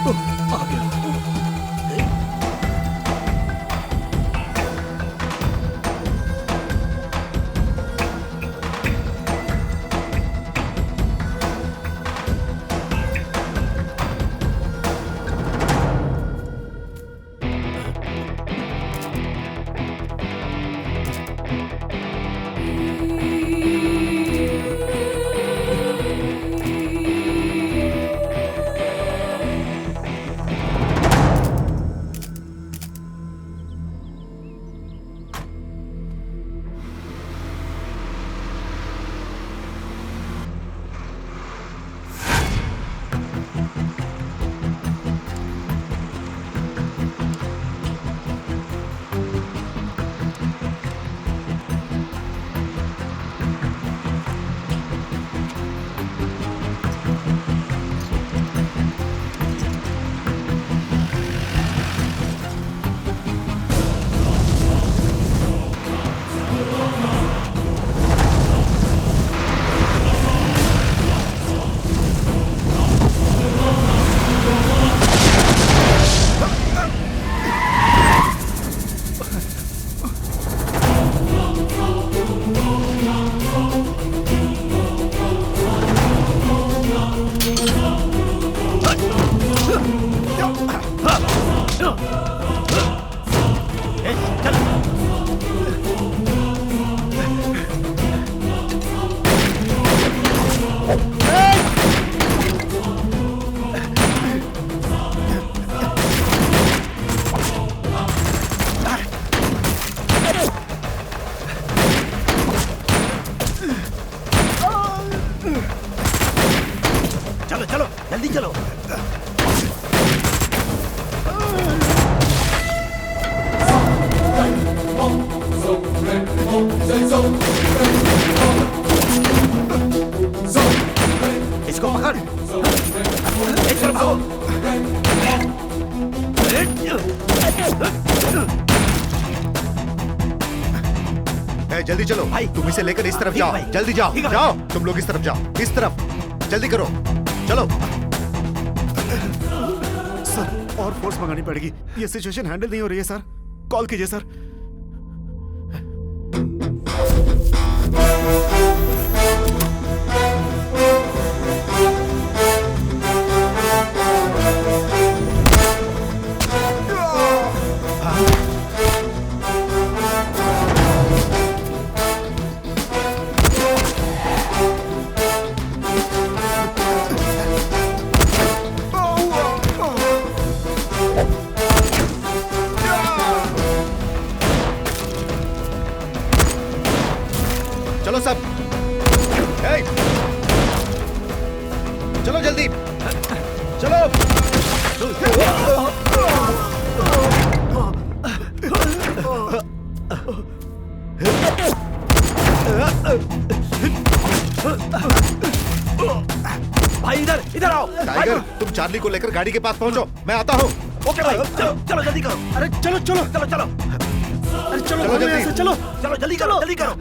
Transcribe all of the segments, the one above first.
आ गया। चलो चलो जल्दी चलो। इसको पकड़। इस तरफ आओ। जल्दी चलो भाई, तुम इसे लेकर इस तरफ जाओ। भाई, जल्दी जाओ ठीक है जाओ, तुम लोग इस तरफ जाओ, इस तरफ जल्दी करो, चलो। सर और फोर्स मंगानी पड़ेगी, ये सिचुएशन हैंडल नहीं हो रही है सर। कॉल कीजिए सर। चलो सब, चलो जल्दी चलो। भाई इधर इधर आओ। टाइगर, तुम चार्ली को लेकर गाड़ी के पास पहुंचो, मैं आता हूँ। ओके भाई, चलो चलो जल्दी करो। अरे चलो चलो चलो चलो अरे चलो चलो जल्दी। ऐसे चलो। चलो जल्दी करो जल्दी करो।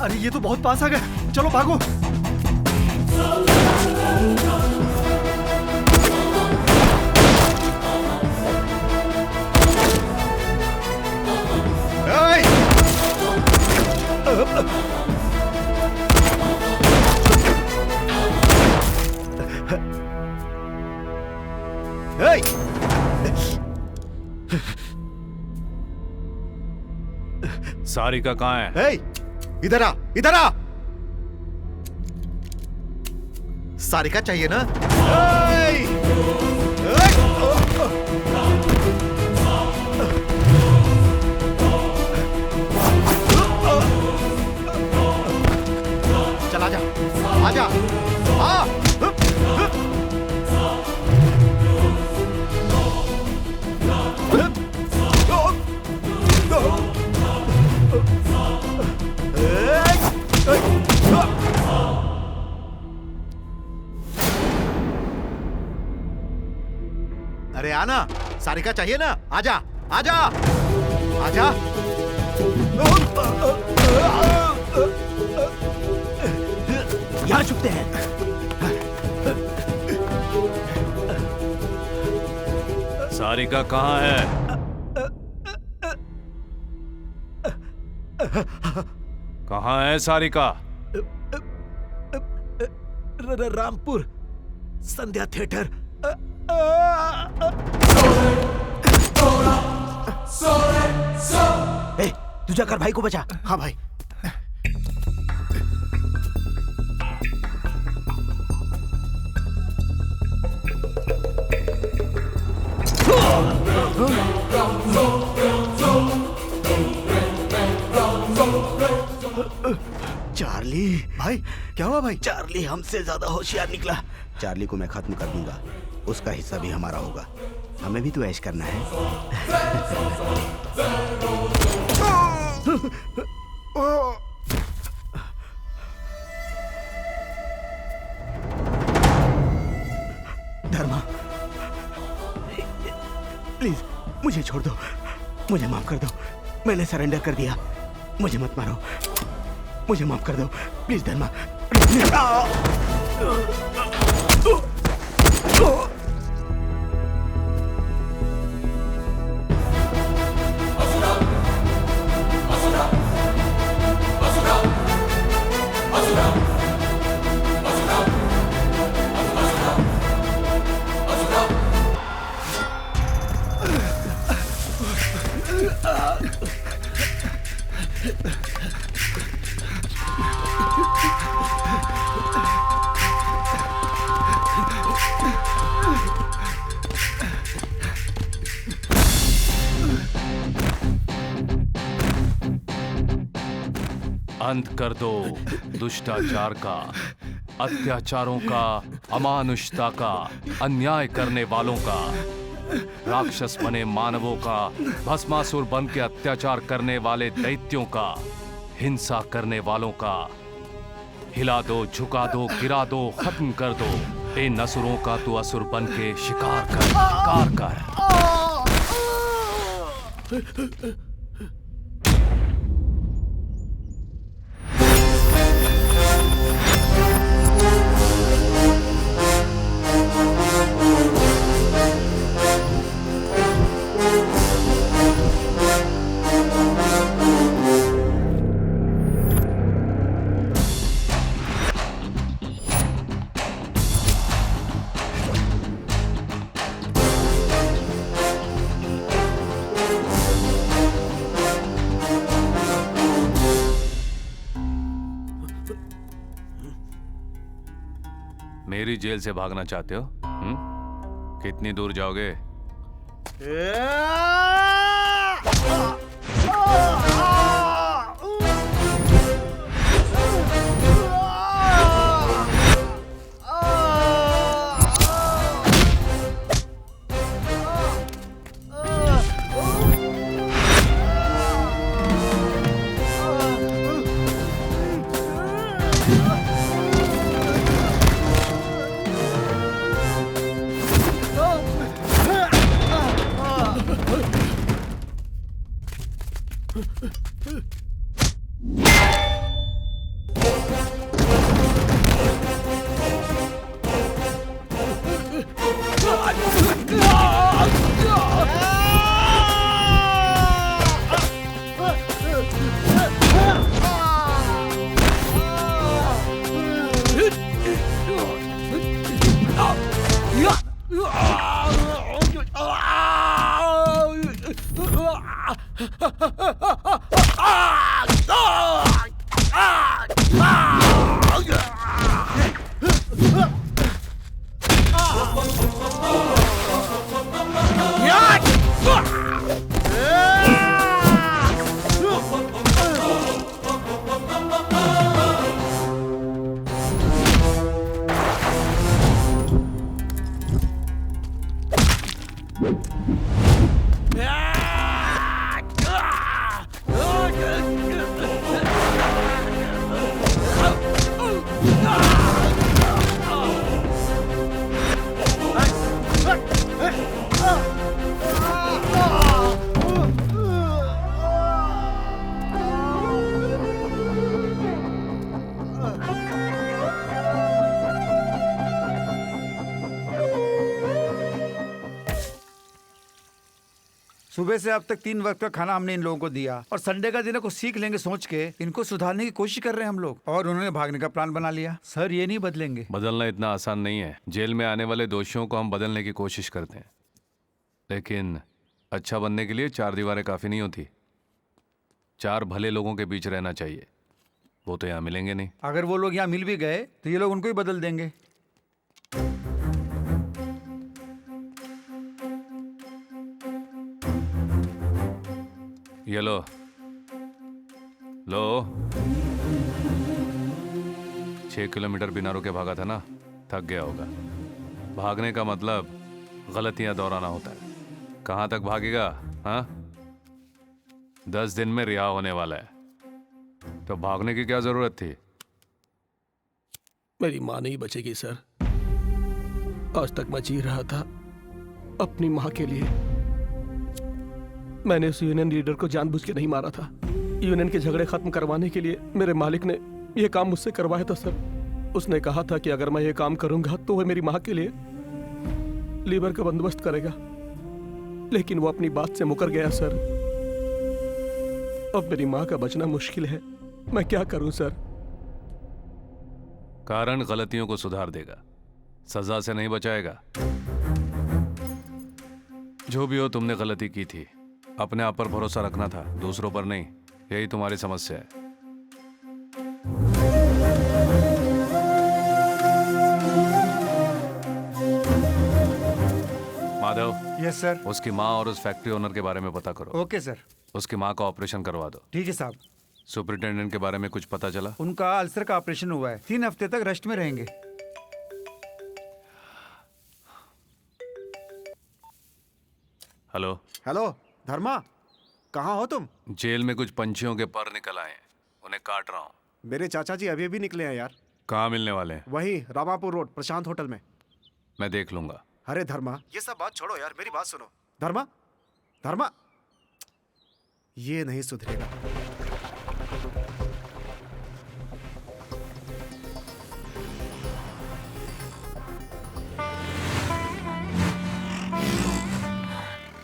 अरे ये तो बहुत पास आ गए, चलो भागो। सारिका कहाँ है? इधर आ, इधर आ। सारिका चाहिए ना? चल आजा, आजा, आ। अरे आना, सारिका चाहिए ना? आजा, आजा, आजा। रुकते हैं। सारिका कहाँ है? कहाँ है सारिका? रामपुर संध्या थिएटर। ए, तू जाकर भाई को बचा। हाँ भाई। चार्ली भाई क्या हुआ भाई? चार्ली हमसे ज्यादा होशियार निकला। चार्ली को मैं खत्म कर दूंगा, उसका हिस्सा भी हमारा होगा। हमें भी तो ऐश करना है। धर्मा प्लीज मुझे छोड़ दो, मुझे माफ कर दो। मैंने सरेंडर कर दिया, मुझे मत मारो, मुझे माफ कर दो प्लीज धर्मा। अंत कर दो दुष्टाचार का, अत्याचारों का, अमानुषता का, अन्याय करने वालों का, राक्षस बने मानवों का, भस्मासुर बन के अत्याचार करने वाले दैत्यों का, हिंसा करने वालों का। हिला दो, झुका दो, गिरा दो, खत्म कर दो। इन असुरों का तू असुर बन के शिकार कर, शिकार कर। मेरी जेल से भागना चाहते हो? कितनी दूर जाओगे? सुबह से अब तक 3 वक्त का खाना हमने इन लोगों को दिया और संडे का दिन है, कुछ सीख लेंगे सोच के इनको सुधारने की कोशिश कर रहे हैं हम लोग, और उन्होंने भागने का प्लान बना लिया। सर ये नहीं बदलेंगे। बदलना इतना आसान नहीं है। जेल में आने वाले दोषियों को हम बदलने की कोशिश करते हैं, लेकिन अच्छा बनने के लिए 4 दीवारें काफ़ी नहीं होती। 4 भले लोगों के बीच रहना चाहिए। वो तो यहाँ मिलेंगे नहीं। अगर वो लोग यहाँ मिल भी गए तो ये लोग उनको ही बदल देंगे। ये लो 6 किलोमीटर बिना रुके भागा था ना, थक गया होगा। भागने का मतलब गलतियां दोहराना होता है। कहाँ तक भागेगा? हाँ, 10 दिन में रिहा होने वाला है, तो भागने की क्या जरूरत थी? मेरी माँ नहीं बचेगी सर। आज तक मैं जी रहा था अपनी माँ के लिए। मैंने उस यूनियन लीडर को जानबूझ के नहीं मारा था। यूनियन के झगड़े खत्म करवाने के लिए मेरे मालिक ने यह काम मुझसे करवाया था सर। उसने कहा था कि अगर मैं ये काम करूंगा तो वह मेरी माँ के लिए लीवर का बंदोबस्त करेगा, लेकिन वो अपनी बात से मुकर गया सर। अब मेरी माँ का बचना मुश्किल है। मैं क्या करूं सर? कारण गलतियों को सुधार देगा, सजा से नहीं बचाएगा। जो भी हो, तुमने गलती की थी। अपने आप पर भरोसा रखना था, दूसरों पर नहीं। यही तुम्हारी समस्या है। Madhav, yes sir. उसकी माँ और उस फैक्ट्री ओनर के बारे में पता करो। Okay sir. उसकी माँ का ऑपरेशन करवा दो। ठीक है साहब। सुपरिटेंडेंट के बारे में कुछ पता चला? उनका अल्सर का ऑपरेशन हुआ है, 3 हफ्ते तक रेस्ट में रहेंगे। हेलो। हेलो धर्मा, कहाँ हो तुम? जेल में कुछ पंछियों के पर निकल आए हैं, उन्हें काट रहा हूँ। मेरे चाचा जी अभी अभी निकले हैं यार। कहाँ मिलने वाले हैं? वहीं रामापुर रोड प्रशांत होटल में। मैं देख लूंगा। अरे धर्मा, ये सब बात छोड़ो यार, मेरी बात सुनो। धर्मा, धर्मा, ये नहीं सुधरेगा।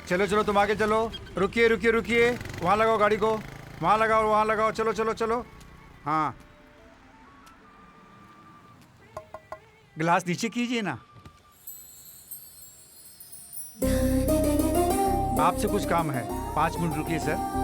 चलो चलो तुम आगे चलो। रुकिए रुकिए रुकिए, वहाँ लगाओ गाड़ी को, वहाँ लगाओ, वहाँ लगाओ। चलो चलो चलो। हाँ, गिलास नीचे कीजिए ना। आपसे कुछ काम है, 5 मिनट रुकिए सर।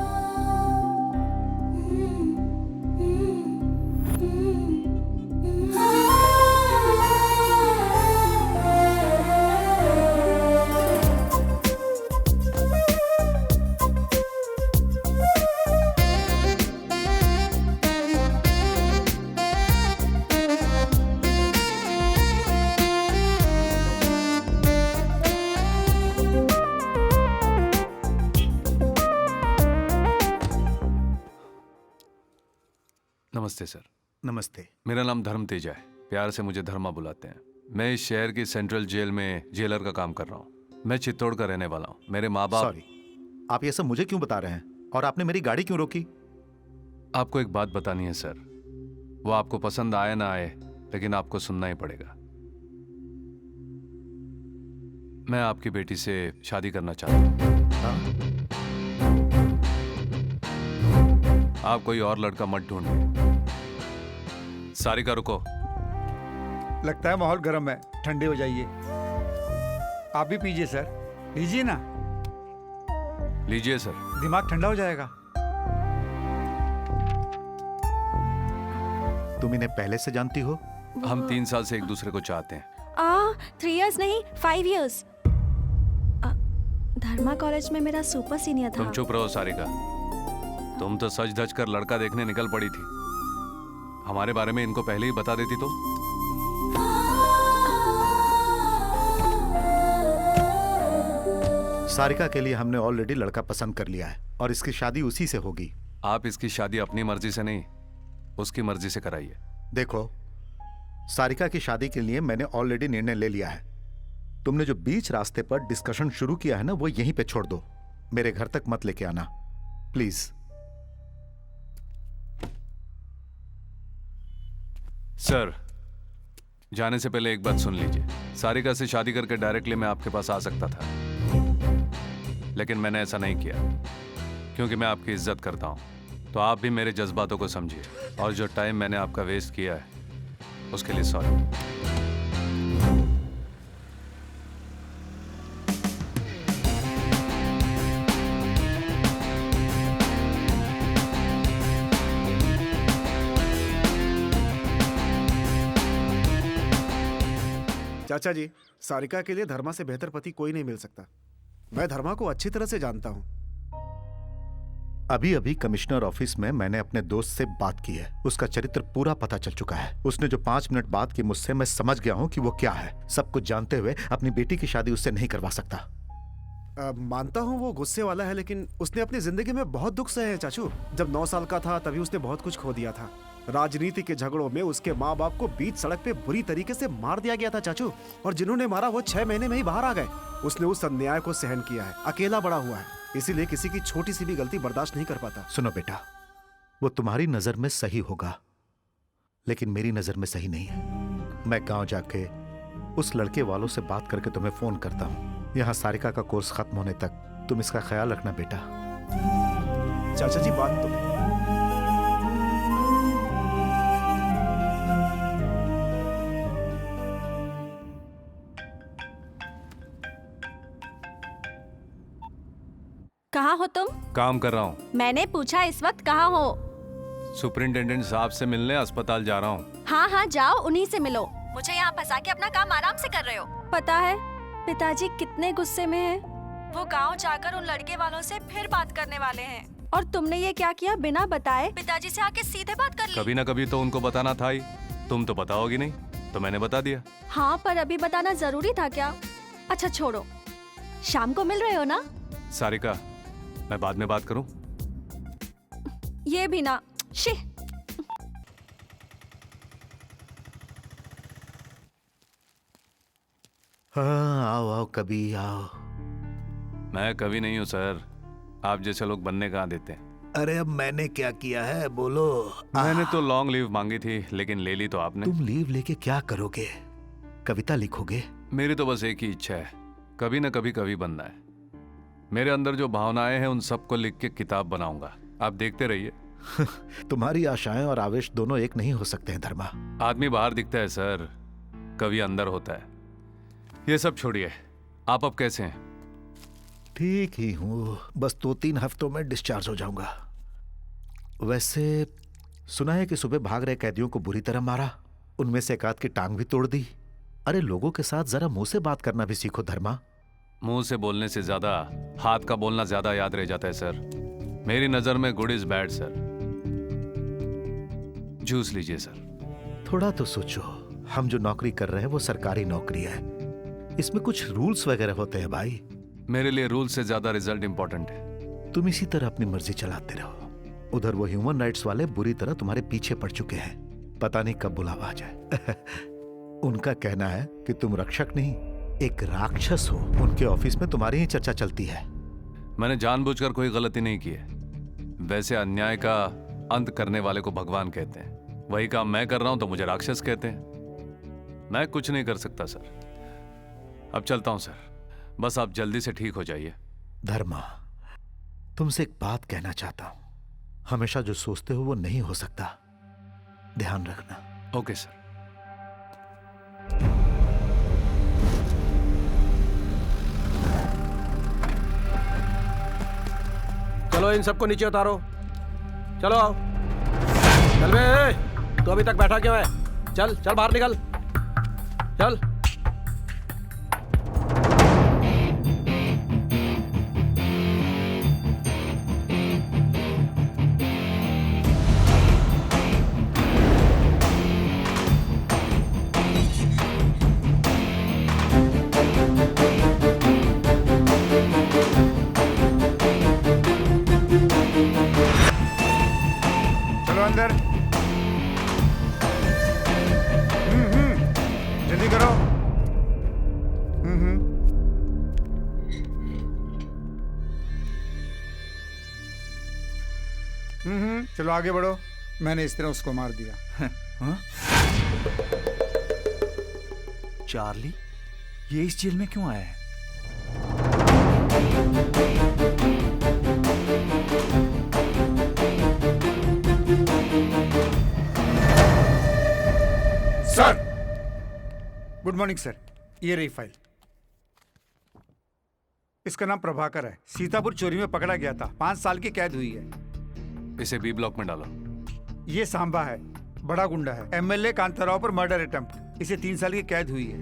नमस्ते सर। नमस्ते। मेरा नाम धर्म तेजा है, प्यार से मुझे धर्मा बुलाते हैं। मैं इस शहर की सेंट्रल जेल में जेलर का काम कर रहा हूँ। मैं चित्तौड़ का रहने वाला हूँ। मेरे माँ बाप। सॉरी, आप ये सब मुझे क्यों बता रहे हैं? और आपने मेरी गाड़ी क्यों रोकी? आपको एक बात बतानी है सर। वो आपको पसंद आए ना आए, लेकिन आपको सुनना ही पड़ेगा। मैं आपकी बेटी से शादी करना चाहता हूँ। आप कोई और लड़का मत ढूंढिए। सारिका रुको। लगता है माहौल गर्म है, ठंडे हो जाइए। आप भी पीजिए सर, लीजिए ना। लीजिए सर। दिमाग ठंडा हो जाएगा। तुम इन्हें पहले से जानती हो? हम 3 साल से एक दूसरे को चाहते हैं। 3 इयर्स नहीं, 5 इयर्स। धर्मा कॉलेज में मेरा सुपर सीनियर था। तुम चुप रहो सारिका। तुम तो सच धज कर लड़का देखने निकल पड़ी थी। हमारे बारे में इनको पहले ही बता देती तो। सारिका के लिए हमने ऑलरेडी लड़का पसंद कर लिया है और इसकी शादी उसी से होगी। आप इसकी शादी अपनी मर्जी से नहीं, उसकी मर्जी से कराइए। देखो, सारिका की शादी के लिए मैंने ऑलरेडी निर्णय ले लिया है। तुमने जो बीच रास्ते पर डिस्कशन शुरू किया है ना, वो यहीं पे छोड़ दो। मेरे घर तक मत लेके आना प्लीज। सर, जाने से पहले एक बात सुन लीजिए। सारिका से शादी करके डायरेक्टली मैं आपके पास आ सकता था, लेकिन मैंने ऐसा नहीं किया क्योंकि मैं आपकी इज्जत करता हूँ। तो आप भी मेरे जज्बातों को समझिए, और जो टाइम मैंने आपका वेस्ट किया है उसके लिए सॉरी। चाचा जी, सारिका के लिए धर्मा से बेहतर पति कोई नहीं मिल सकता। मैं धर्मा को अच्छी तरह से जानता हूँ। अभी अभी कमिश्नर ऑफिस में मैंने अपने दोस्त से बात की है। उसका चरित्र पूरा पता चल चुका है। उसने जो 5 मिनट बात की मुझसे, मैं समझ गया हूँ कि वो क्या है। सब कुछ जानते हुए अपनी बेटी की शादी उससे नहीं करवा सकता। मानता हूँ वो गुस्से वाला है, लेकिन उसने अपनी जिंदगी में बहुत दुख सहे हैं चाचू। जब 9 साल का था तभी उसने बहुत कुछ खो दिया था। राजनीति के झगड़ों में उसके माँ बाप को बीच सड़क पे बुरी तरीके से मार दिया गया था चाचू, और जिन्होंने मारा वो 6 महीने में ही बाहर आ गए। उसने उस अन्याय को सहन किया है, अकेला बड़ा हुआ है, इसीलिए किसी की छोटी सी भी गलती बर्दाश्त नहीं कर पाता। सुनो बेटा, वो तुम्हारी नजर में सही होगा, लेकिन मेरी नजर में सही नहीं है। मैं गांव जाके उस लड़के वालों से बात करके तुम्हें फोन करता हूँ। यहाँ सारिका का कोर्स खत्म होने तक तुम इसका ख्याल रखना बेटा। चाचा जी, बात तो कहाँ हो तुम? काम कर रहा हूँ। मैंने पूछा इस वक्त कहाँ हो? सुपरिंटेंडेंट साहब से मिलने अस्पताल जा रहा हूँ। हाँ हाँ जाओ, उन्हीं से मिलो। मुझे यहाँ फंसा के अपना काम आराम से कर रहे हो। पता है पिताजी कितने गुस्से में हैं। वो गांव जाकर उन लड़के वालों से फिर बात करने वाले हैं। और तुमने ये क्या किया, बिना बताए पिताजी से आके सीधे बात कर ली। कभी ना कभी तो उनको बताना था ही। तुम तो बताओगी नहीं, तो मैंने बता दिया। हाँ, पर अभी बताना जरूरी था क्या? अच्छा छोड़ो, शाम को मिल रहे हो ना? सारिका, मैं बाद में बात करूं? ये भी ना। शी। हाँ, आओ आओ, कभी आओ। मैं कभी नहीं हूं सर, आप जैसे लोग बनने कहाँ देते हैं। अरे अब मैंने क्या किया है, बोलो। मैंने तो लॉन्ग लीव मांगी थी, लेकिन ले ली तो आपने। तुम लीव लेके क्या करोगे? कविता लिखोगे? मेरी तो बस एक ही इच्छा है, कभी ना कभी बनना है। मेरे अंदर जो भावनाएं हैं उन सबको लिख के किताब बनाऊंगा। आप देखते रहिए। तुम्हारी आशाएं और आवेश दोनों एक नहीं हो सकते हैं धर्मा। आदमी बाहर दिखता है सर, कभी अंदर होता है। ये सब छोड़िए, आप अब कैसे हैं? ठीक ही हूँ, बस 2-3 हफ्तों में डिस्चार्ज हो जाऊंगा। वैसे सुना है कि सुबह भाग रहे कैदियों को बुरी तरह मारा, उनमें से एक आध की टांग भी तोड़ दी। अरे लोगों के साथ जरा मुंह से बात करना भी सीखो धर्मा। मुंह से बोलने से ज्यादा हाथ का बोलना ज्यादा याद रह जाता है सर। मेरी नजर में good is bad sir. Juice लीजिए सर। थोड़ा तो सोचो, हम जो नौकरी कर रहे हैं वो सरकारी नौकरी है, इसमें कुछ रूल्स वगैरह होते हैं भाई। मेरे लिए रूल से ज्यादा रिजल्ट इंपॉर्टेंट है। तुम इसी तरह अपनी मर्जी चलाते रहो। उधर वो ह्यूमन राइट्स वाले बुरी तरह तुम्हारे पीछे पड़ चुके हैं, पता नहीं कब बुलावा आ जाए। उनका कहना है कि तुम रक्षक नहीं, एक राक्षस हो। उनके ऑफिस में तुम्हारी ही चर्चा चलती है। मैंने जानबूझकर कोई गलती नहीं की है। वैसे अन्याय का अंत करने वाले को भगवान कहते हैं, वही काम मैं कर रहा हूं तो मुझे राक्षस कहते हैं। मैं कुछ नहीं कर सकता सर। अब चलता हूं सर, बस आप जल्दी से ठीक हो जाइए। धर्मा, तुमसे एक बात कहना चाहता हूं। हमेशा जो सोचते हो वो नहीं हो सकता, ध्यान रखना। Okay sir. चलो इन सबको नीचे उतारो। चलो आओ। चल बे, तू अभी तक बैठा क्यों है? चल चल बाहर निकल, चल। चलो अंदर। जल्दी करो। चलो आगे बढ़ो। मैंने इस तरह उसको मार दिया। हाँ? चार्ली, ये इस जेल में क्यों आया है? Sir, good morning sir. ये रही फाइल। इसका नाम प्रभाकर है। सीतापुर चोरी में पकड़ा गया था। 5 साल की कैद हुई है। इसे बी ब्लॉक में डालो। ये सांबा है, बड़ा गुंडा है। एमएलए कांताराव पर मर्डर अटेम्प्ट। इसे 3 साल की कैद हुई है।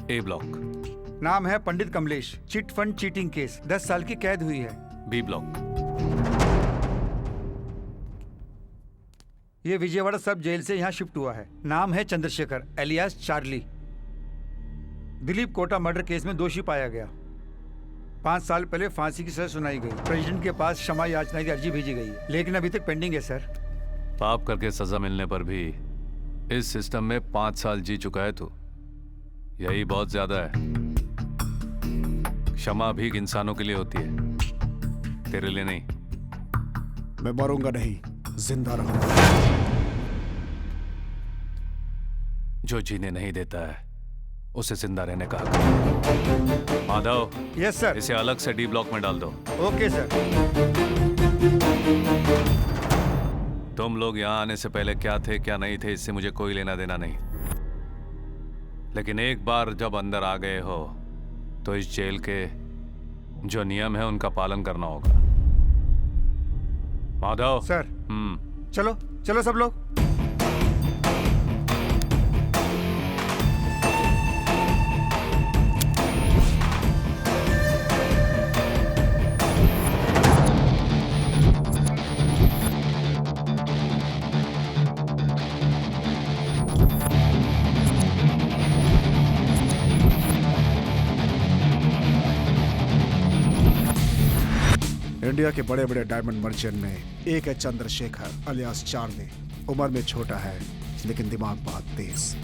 A block. नाम है Pandit Kamlesh. Chit fund cheating case, 10 साल की कैद हुई है। B block. ये विजयवाड़ा सब जेल से यहाँ शिफ्ट हुआ है। नाम है Chandrashekhar alias Charlie. Dilip Kota murder case में दोषी पाया गया। 5 साल पहले फांसी की सजा सुनाई गई। प्रेसिडेंट के पास क्षमा याचना की अर्जी भेजी गई, लेकिन अभी तक पेंडिंग है सर। पाप करके सजा मिलने पर भी इस सिस्टम में 5 साल जी चुका है तू। यही बहुत ज्यादा है। क्षमा भी इंसानों के लिए होती है, तेरे लिए नहीं। मैं मरूंगा नहीं, जिंदा रहूंगा। जो जीने नहीं देता है उसे जिंदा रहने का हक है। Madhav, yes sir. इसे अलग से डी ब्लॉक में डाल दो। Okay sir. तुम लोग यहाँ आने से पहले क्या थे क्या नहीं थे इससे मुझे कोई लेना देना नहीं, लेकिन एक बार जब अंदर आ गए हो तो इस जेल के जो नियम है उनका पालन करना होगा। माधव सर। चलो चलो सब लोग। इंडिया के बड़े बड़े डायमंड मर्चेंट में एक है चंद्रशेखर अलियास चार्ली। उम्र में छोटा है लेकिन दिमाग बहुत तेज।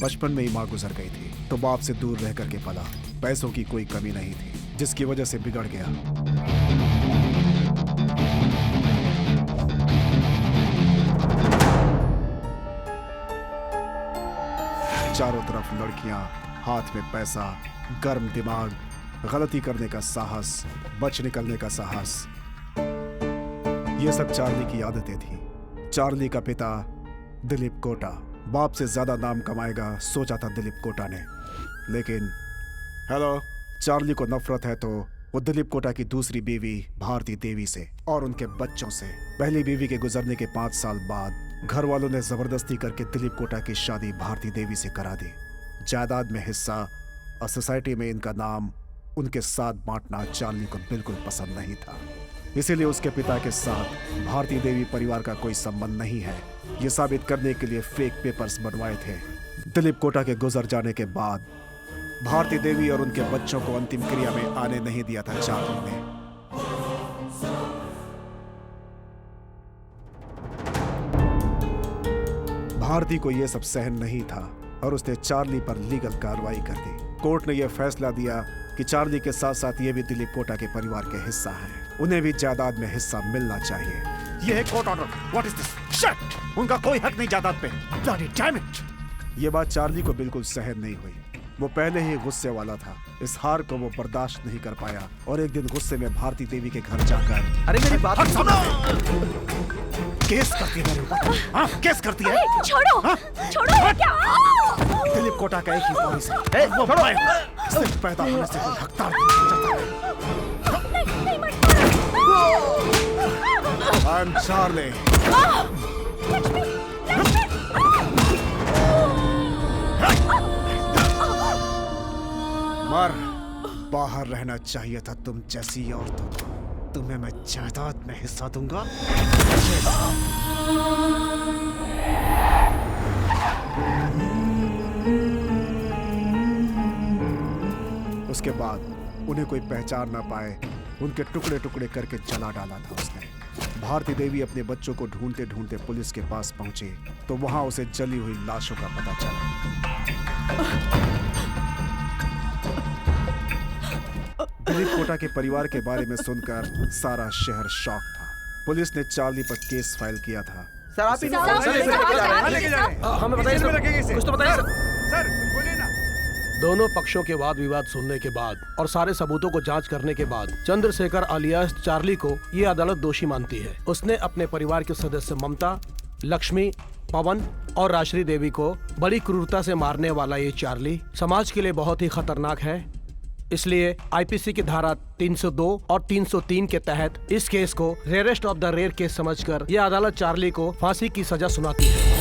बचपन में ही माँ गुजर गई थी तो बाप से दूर रह करके पला। पैसों की कोई कमी नहीं थी जिसकी वजह से बिगड़ गया। चारों तरफ लड़कियां, हाथ में पैसा, गर्म दिमाग, गलती करने का साहस, बच निकलने का साहस, ये सब चार्ली की आदतें थी। चार्ली का पिता दिलीप कोटा बाप से ज्यादा नाम कमाएगा सोचा था दिलीप कोटा ने, लेकिन हेलो, चार्ली को नफरत है तो वो दिलीप कोटा की दूसरी बीवी भारती देवी से और उनके बच्चों से। पहली बीवी के गुजरने के 5 साल बाद घर वालों ने जबरदस्ती करके दिलीप कोटा की शादी भारती देवी से करा दी। जायदाद में हिस्सा और सोसाइटी में इनका नाम उनके साथ बांटना चार्ली को बिल्कुल पसंद नहीं था। इसीलिए उसके पिता के साथ भारती देवी परिवार का कोई संबंध नहीं है ये साबित करने के लिए फेक पेपर्स बनवाए थे। दिलीप कोटा के गुजर जाने के बाद भारती देवी और उनके बच्चों को अंतिम क्रिया में आने नहीं दिया था चार्ली ने। भारती को यह सब सहन नहीं था और उसने चार्ली पर लीगल कार्रवाई कर दी। कोर्ट ने यह फैसला दिया कि चार्ली के साथ साथ ये भी दिलीप कोटा के परिवार के हिस्सा हैं। उन्हें भी जायदाद में हिस्सा मिलना चाहिए। यह है court order. What is this? Shit! उनका कोई हक नहीं जायदाद पे। Bloody damn it! ये बात चार्ली को बिल्कुल सहन नहीं हुई। वो पहले ही गुस्से वाला था। इस हार को वो बर्दाश्त नहीं कर पाया और एक दिन गुस्से में भारती देवी के घर जाकर अरे मेरी बात सुनो। केस करती है मेरे ऊपर। हाँ, केस करती है। छोड़ो, हाँ? छोड़ो क्या? दिलीप कोटा का एक ही वारिस है। वो सिर्फ पैदा होने से कोई हकदार नहीं जाता है। I am Charlie. मर, बाहर रहना चाहिए था तुम जैसी औरतों को। तुम्हें मैं जायदाद में हिस्सा दूंगा। उसके बाद उन्हें कोई पहचान ना पाए उनके टुकड़े टुकड़े करके जला डाला था उसने। भारती देवी अपने बच्चों को ढूंढते ढूंढते पुलिस के पास पहुंचे तो वहां उसे जली हुई लाशों का पता चला। दिलीप कोटा के परिवार के बारे में सुनकर सारा शहर शॉक था। पुलिस ने चार्ली पर केस फाइल किया था। सर आप ही लेके जा रहे हैं। हमें बताइए इसमें सर, रखेंगे इसे। कुछ तो बताइए सर। सर कुछ बोलिए ना। दोनों पक्षों के वाद विवाद सुनने के बाद और सारे सबूतों को जांच करने के बाद चंद्रशेखर अलियास चार्ली को ये अदालत दोषी मानती है। उसने अपने परिवार के सदस्य ममता, लक्ष्मी, पवन और राश्री देवी को बड़ी क्रूरता से मारने वाला ये चार्ली समाज के लिए बहुत ही खतरनाक है। इसलिए आईपीसी की धारा 302 और 303 के तहत इस केस को rarest of the rare case समझकर यह अदालत चार्ली को फांसी की सजा सुनाती है।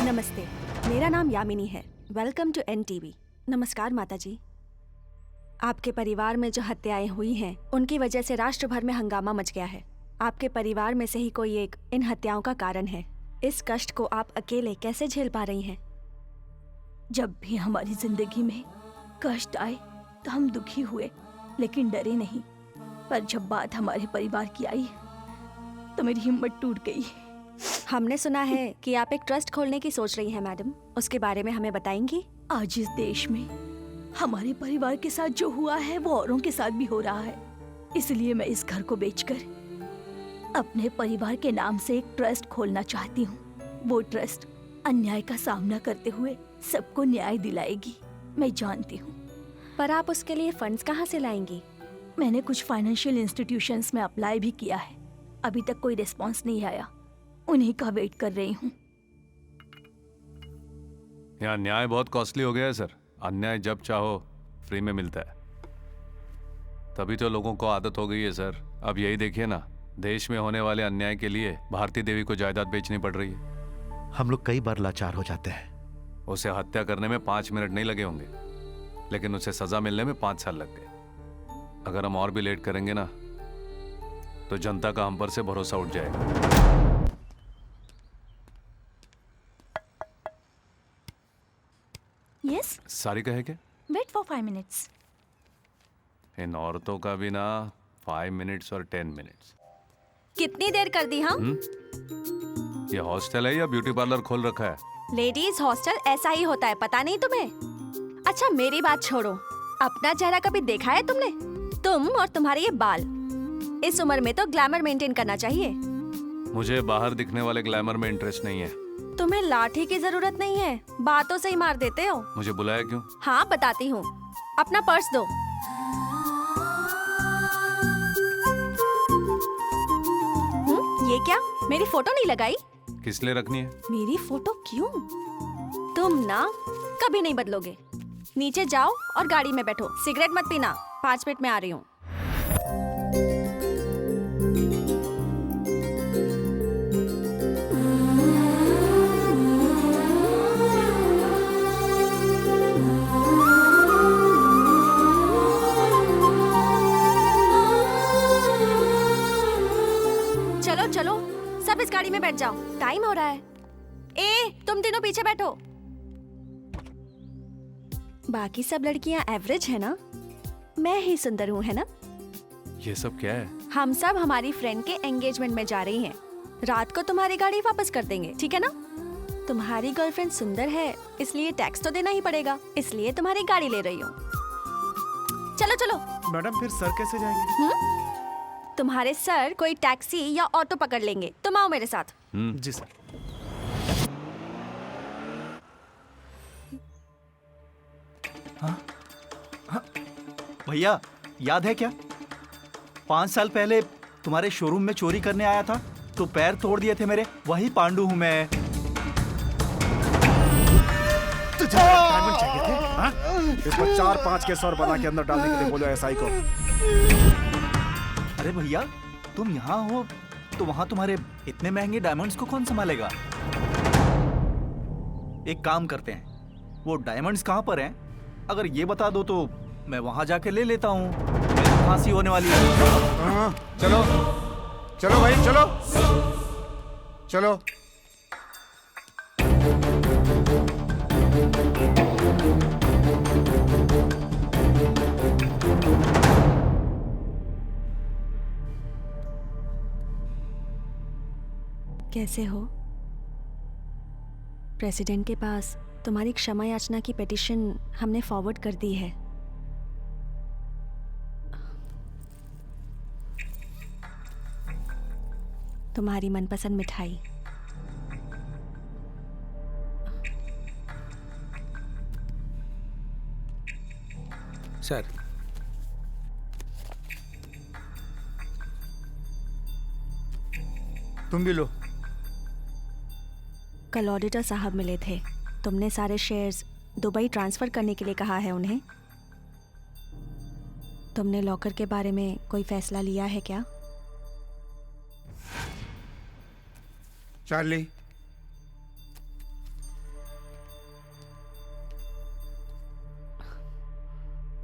नमस्ते, मेरा नाम यामिनी है। Welcome to NTV. नमस्कार माता जी। आपके परिवार में जो हत्याएं हुई हैं, उनकी वजह से राष्ट्र भर में हंगामा मच गया है। आपके परिवार में से ही कोई एक इन हत्याओं का कारण है। इस कष्ट को आप अकेले कैसे झेल पा रही हैं? जब भी हमारी जिंदगी में कष्ट आए तो हम दुखी हुए, लेकिन डरे नहीं। पर जब बात हमारे परिवार की आई तो मेरी हिम्मत टूट गई। हमने सुना है कि आप एक ट्रस्ट खोलने की सोच रही हैं मैडम, उसके बारे में हमें बताएंगी? आज इस देश में हमारे परिवार के साथ जो हुआ है वो औरों के साथ भी हो रहा है। इसलिए मैं इस घर को बेचकर अपने परिवार के नाम से एक ट्रस्ट खोलना चाहती हूँ। वो ट्रस्ट अन्याय का सामना करते हुए सबको न्याय दिलाएगी, मैं जानती हूँ। पर आप उसके लिए फंड्स कहाँ से लाएंगी? मैंने कुछ फाइनेंशियल इंस्टीट्यूशंस में अप्लाई भी किया है, अभी तक कोई रिस्पॉन्स नहीं आया। उन्हीं का वेट कर रही हूँ। यहाँ न्याय बहुत कॉस्टली हो गया है सर। अन्याय जब चाहो फ्री में मिलता है, तभी तो लोगों को आदत हो गई है सर। अब यही देखिए ना, देश में होने वाले अन्याय के लिए भारती देवी को जायदाद बेचनी पड़ रही है। हम लोग कई बार लाचार हो जाते हैं। उसे हत्या करने में 5 मिनट नहीं लगे होंगे, लेकिन उसे सजा मिलने में 5 साल लग गए। अगर हम और भी लेट करेंगे ना तो जनता का हम पर से भरोसा उठ जाएगा। यस, सारी कहे क्या? Wait for 5 minutes. इन औरतों का भी ना 5 मिनट्स और 10 मिनट्स। कितनी देर कर दी हम? ये हॉस्टल है या ब्यूटी पार्लर खोल रखा है? लेडीज हॉस्टल ऐसा ही होता है, पता नहीं तुम्हें? अच्छा मेरी बात छोड़ो, अपना चेहरा कभी देखा है तुमने? तुम और तुम्हारे ये बाल, इस उम्र में तो ग्लैमर मेंटेन करना चाहिए। मुझे बाहर दिखने वाले ग्लैमर में इंटरेस्ट नहीं है। तुम्हें लाठी की जरूरत नहीं है, बातों से ही मार देते हो। मुझे बुलाया क्यों? हाँ बताती हूँ, अपना पर्स दो। ये क्या, मेरी फोटो नहीं लगाई? किस लिए रखनी है? मेरी फोटो क्यों? तुम ना कभी नहीं बदलोगे। नीचे जाओ और गाड़ी में बैठो। सिगरेट मत पीना, 5 मिनट में आ रही हूँ। चलो चलो, सब इस गाड़ी में बैठ जाओ, टाइम हो रहा है। ए, तुम तीनों पीछे बैठो। बाकी सब लड़कियां एवरेज है ना? मैं ही सुंदर हूँ, है ना? ये सब क्या है? हम सब हमारी फ्रेंड के एंगेजमेंट में जा रही हैं। रात को तुम्हारी गाड़ी वापस कर देंगे, ठीक है ना? तुम्हारी गर्लफ्रेंड सुंदर है, इसलिए टैक्स तो देना ही पड़ेगा, इसलिए तुम्हारी गाड़ी ले रही हूँ। चलो चलो। मैडम फिर सर कैसे जाएंगे? तुम्हारे सर कोई टैक्सी या ऑटो पकड़ लेंगे, तुम आओ मेरे साथ। जी सर। भैया, याद है क्या? 5 साल पहले तुम्हारे शोरूम में चोरी करने आया था तो पैर तोड़ दिए थे मेरे। वही पांडु हूँ मैं। तुझे डायमंड चाहिए थे? हाँ? इसको 4-5 केस और बना के अंदर डालने के लिए बोलो एसआई को। अरे भैया, तुम यहाँ हो तो वहाँ तुम्हारे इतने महंगे डायमंड्स को कौन संभालेगा? एक काम करते हैं, वो डायमंड्स कहाँ पर हैं? अगर ये बता दो तो मैं वहाँ जाके ले लेता हूँ। मेरी फांसी होने वाली है। हाँ, चलो चलो भाई, चलो चलो। कैसे हो? प्रेसिडेंट के पास तुम्हारी क्षमा याचना की पिटीशन हमने फॉरवर्ड कर दी है। तुम्हारी मनपसंद मिठाई। सर, तुम भी लो। कल ऑडिटर साहब मिले थे। तुमने सारे शेयर्स दुबई ट्रांसफर करने के लिए कहा है उन्हें। तुमने लॉकर के बारे में कोई फैसला लिया है क्या? चार्ली,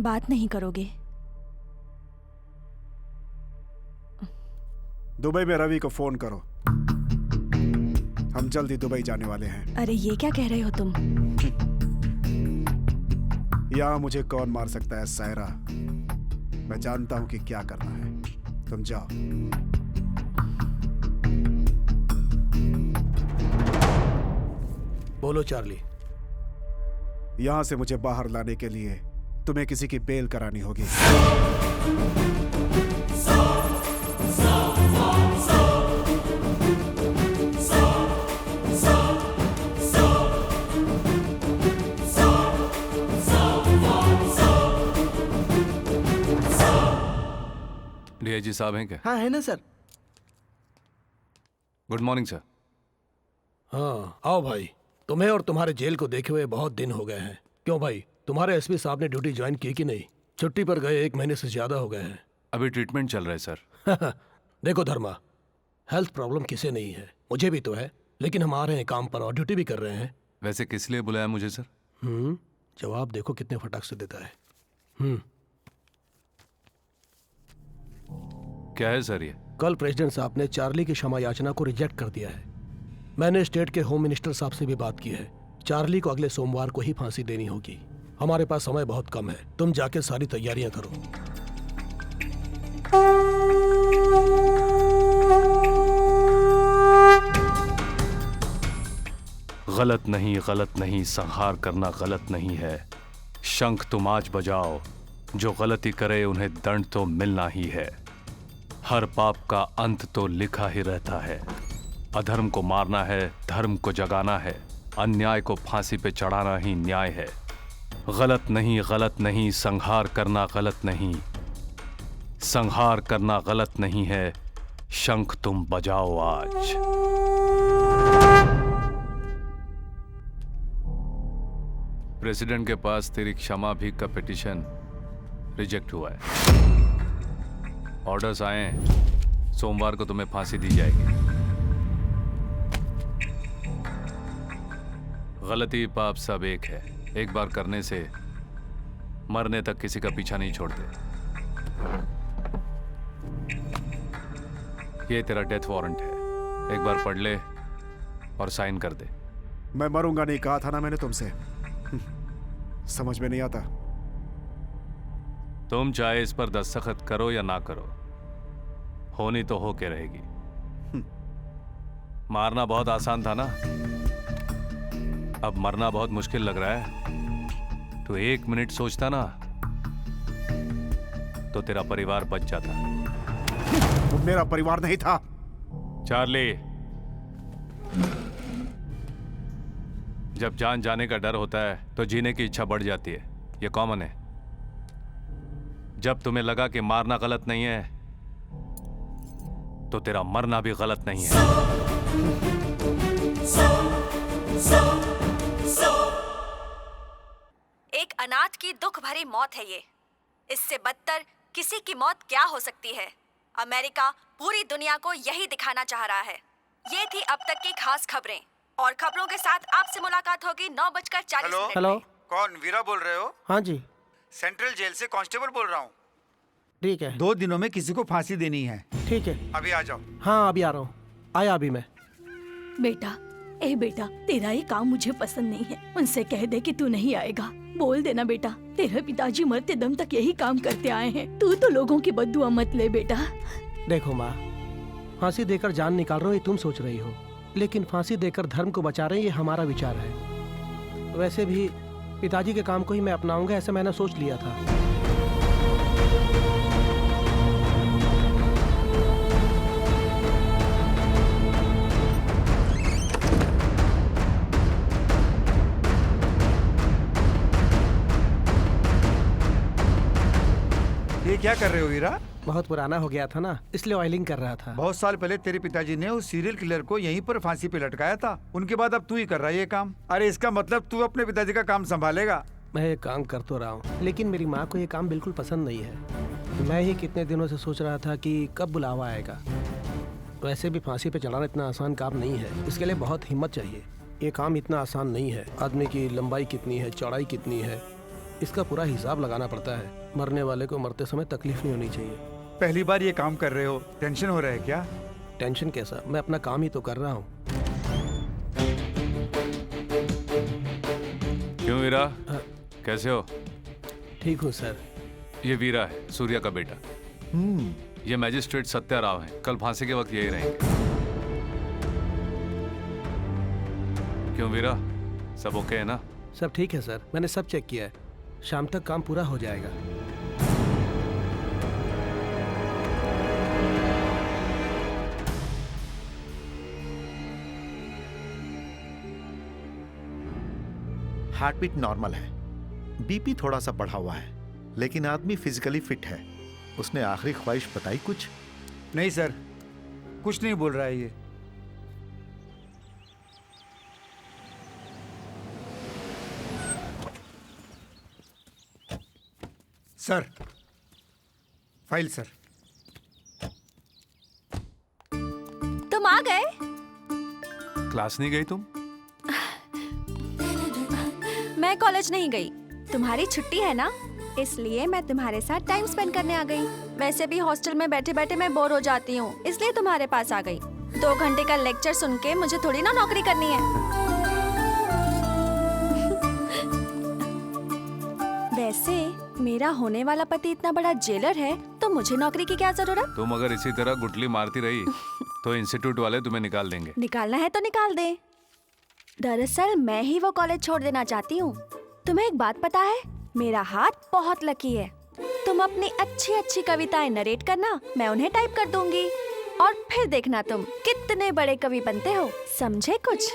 बात नहीं करोगे? दुबई में रवि को फोन करो, हम जल्दी दुबई जाने वाले हैं। अरे ये क्या कह रहे हो तुम? यहाँ मुझे कौन मार सकता है सायरा, मैं जानता हूँ कि क्या करना है। तुम जाओ। बोलो चार्ली। यहाँ से मुझे बाहर लाने के लिए तुम्हें किसी की बेल करानी होगी। डीआईजी साहब हैं क्या? हाँ है ना सर। Good morning sir. हाँ आओ भाई, तुम्हें और तुम्हारे जेल को देखे हुए बहुत दिन हो गए हैं। क्यों भाई, तुम्हारे एसपी साहब ने ड्यूटी ज्वाइन की कि नहीं? छुट्टी पर गए 1 महीने से ज्यादा हो गए हैं। अभी ट्रीटमेंट चल रहा है सर। देखो धर्मा, हेल्थ प्रॉब्लम किसे नहीं है, मुझे भी तो है, लेकिन हम आ रहे हैं काम पर और ड्यूटी भी कर रहे हैं। वैसे किस लिए बुलाया मुझे सर? जवाब देखो कितने फटाक से देता है। क्या है सर ये? कल प्रेसिडेंट साहब ने चार्ली की क्षमा याचना को रिजेक्ट कर दिया है। मैंने स्टेट के होम मिनिस्टर साहब से भी बात की है। चार्ली को अगले सोमवार को ही फांसी देनी होगी। हमारे पास समय बहुत कम है, तुम जाके सारी तैयारियां करो। गलत नहीं, संहार करना गलत नहीं है। शंख तुम आज बजाओ, जो गलती करे उन्हें दंड तो मिलना ही है। हर पाप का अंत तो लिखा ही रहता है। अधर्म को मारना है, धर्म को जगाना है, अन्याय को फांसी पे चढ़ाना ही न्याय है। गलत नहीं, संहार करना गलत नहीं, संहार करना गलत नहीं है। शंख तुम बजाओ आज। प्रेसिडेंट के पास तेरी क्षमा भी का पिटीशन रिजेक्ट हुआ है। ऑर्डर्स आए हैं, सोमवार को तुम्हें फांसी दी जाएगी। गलती पाप सब एक है, एक बार करने से मरने तक किसी का पीछा नहीं छोड़ते। ये तेरा डेथ वारंट है, एक बार पढ़ ले और साइन कर दे। मैं मरूंगा नहीं कहा था ना मैंने तुमसे। समझ में नहीं आता। तुम चाहे इस पर दस्तखत करो या ना करो, होनी तो होके रहेगी। मारना बहुत आसान था ना, अब मरना बहुत मुश्किल लग रहा है। तो 1 मिनट सोचता ना तो तेरा परिवार बच जाता। वो मेरा परिवार नहीं था। चार्ली, जब जान जाने का डर होता है तो जीने की इच्छा बढ़ जाती है, ये कॉमन है। जब तुम्हें लगा कि मारना गलत नहीं है तो तेरा मरना भी गलत नहीं है। एक अनाथ की दुख भरी मौत है ये। इससे बदतर किसी की मौत क्या हो सकती है? अमेरिका पूरी दुनिया को यही दिखाना चाह रहा है। ये थी अब तक की खास खबरें, और खबरों के साथ आपसे मुलाकात होगी 9:40 हेलो, कौन? वीरा बोल रहे हो? हाँ जी सेंट्रल जेल से कांस्टेबल बोल रहा हूँ। ठीक है। 2 दिनों में किसी को फांसी देनी है। ठीक है, अभी आ जाओ। हाँ अभी आ रहा हूँ, आया अभी मैं। बेटा, ए बेटा, तेरा ये काम मुझे पसंद नहीं है। उनसे कह दे कि तू नहीं आएगा। बोल देना बेटा, तेरे पिताजी मरते दम तक यही काम करते आए हैं। तू तो लोगों की बद्दुआ मत ले बेटा। देखो माँ, फांसी देकर जान निकाल रहे हो ये तुम सोच रही हो, लेकिन फांसी देकर धर्म को बचा रहे हैं ये हमारा विचार है। वैसे भी पिताजी के काम को ही मैं अपनाऊंगा ऐसा मैंने सोच लिया था। क्या कर रहे हो हीरा? बहुत पुराना हो गया था ना, इसलिए ऑयलिंग कर रहा था। बहुत साल पहले तेरे पिताजी ने उस सीरियल किलर को यहीं पर फांसी पे लटकाया था। उनके बाद अब तू ही कर रहा है ये काम। अरे इसका मतलब तू अपने पिताजी का काम संभालेगा। मैं ये काम कर तो रहा हूँ, लेकिन मेरी माँ को ये काम बिल्कुल पसंद नहीं है। मैं ही कितने दिनों से सोच रहा था कि कब बुलावा आएगा। वैसे भी फांसी पे चढ़ाना इतना आसान काम नहीं है, इसके लिए बहुत हिम्मत चाहिए। ये काम इतना आसान नहीं है। आदमी की लंबाई कितनी है, चौड़ाई कितनी है, इसका पूरा हिसाब लगाना पड़ता है। मरने वाले को मरते समय तकलीफ नहीं होनी चाहिए। पहली बार ये काम कर रहे हो, टेंशन हो रहा है क्या? टेंशन कैसा, मैं अपना काम ही तो कर रहा हूँ। क्यों वीरा, कैसे हो? ठीक हूँ सर। ये वीरा है, सूर्या का बेटा। ये मैजिस्ट्रेट सत्या राव हैं। कल फांसी के वक्त यही रहेंगे। क्यों वीरा, सब ओके है ना? सब ठीक है सर, मैंने सब चेक किया है। शाम तक काम पूरा हो जाएगा। हार्ट बीट नॉर्मल है, बीपी थोड़ा सा बढ़ा हुआ है, लेकिन आदमी फिजिकली फिट है। उसने आखिरी ख्वाहिश बताई कुछ? नहीं सर, कुछ नहीं बोल रहा है ये। Sir, file sir. तुम आ गए? क्लास नहीं गई तुम? मैं कॉलेज नहीं गई। तुम्हारी छुट्टी है ना, इसलिए मैं तुम्हारे साथ टाइम स्पेंड करने आ गई। वैसे भी हॉस्टल में बैठे बैठे मैं बोर हो जाती हूँ, इसलिए तुम्हारे पास आ गई। 2 घंटे का लेक्चर सुन के मुझे थोड़ी ना नौकरी करनी है। वैसे मेरा होने वाला पति इतना बड़ा जेलर है, तो मुझे नौकरी की क्या जरूरत? तुम अगर इसी तरह गुटली मारती रही तो इंस्टीट्यूट वाले तुम्हें निकाल देंगे। निकालना है तो निकाल दे। दरअसल मैं ही वो कॉलेज छोड़ देना चाहती हूँ। तुम्हें एक बात पता है, मेरा हाथ बहुत लकी है। तुम अपनी अच्छी अच्छी कविताएं नरेट करना, मैं उन्हें टाइप कर दूंगी और फिर देखना तुम कितने बड़े कवि बनते हो। समझे कुछ?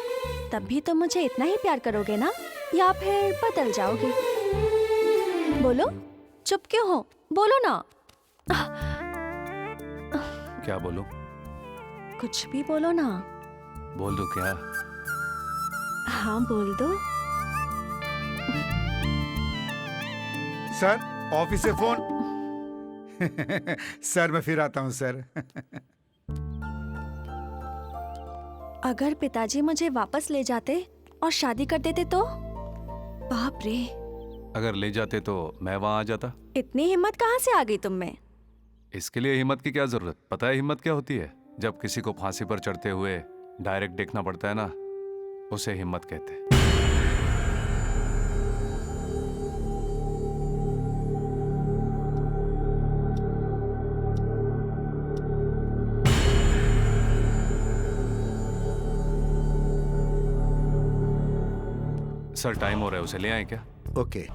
तब भी तुम मुझे इतना ही प्यार करोगे ना, या फिर बदल जाओगे? बोलो, चुप क्यों हो? बोलो ना। क्या बोलूं? कुछ भी बोलो ना। बोल दो क्या? हाँ बोल दो। सर, ऑफिस से फोन। सर मैं फिर आता हूँ सर। अगर पिताजी मुझे वापस ले जाते और शादी कर देते तो? बाप रे। अगर ले जाते तो मैं वहां आ जाता। इतनी हिम्मत कहाँ से आ गई तुम में? इसके लिए हिम्मत की क्या जरूरत? पता है हिम्मत क्या होती है? जब किसी को फांसी पर चढ़ते हुए डायरेक्ट देखना पड़ता है ना, उसे हिम्मत कहते हैं। सर टाइम हो रहा है, उसे ले आए क्या? ओके।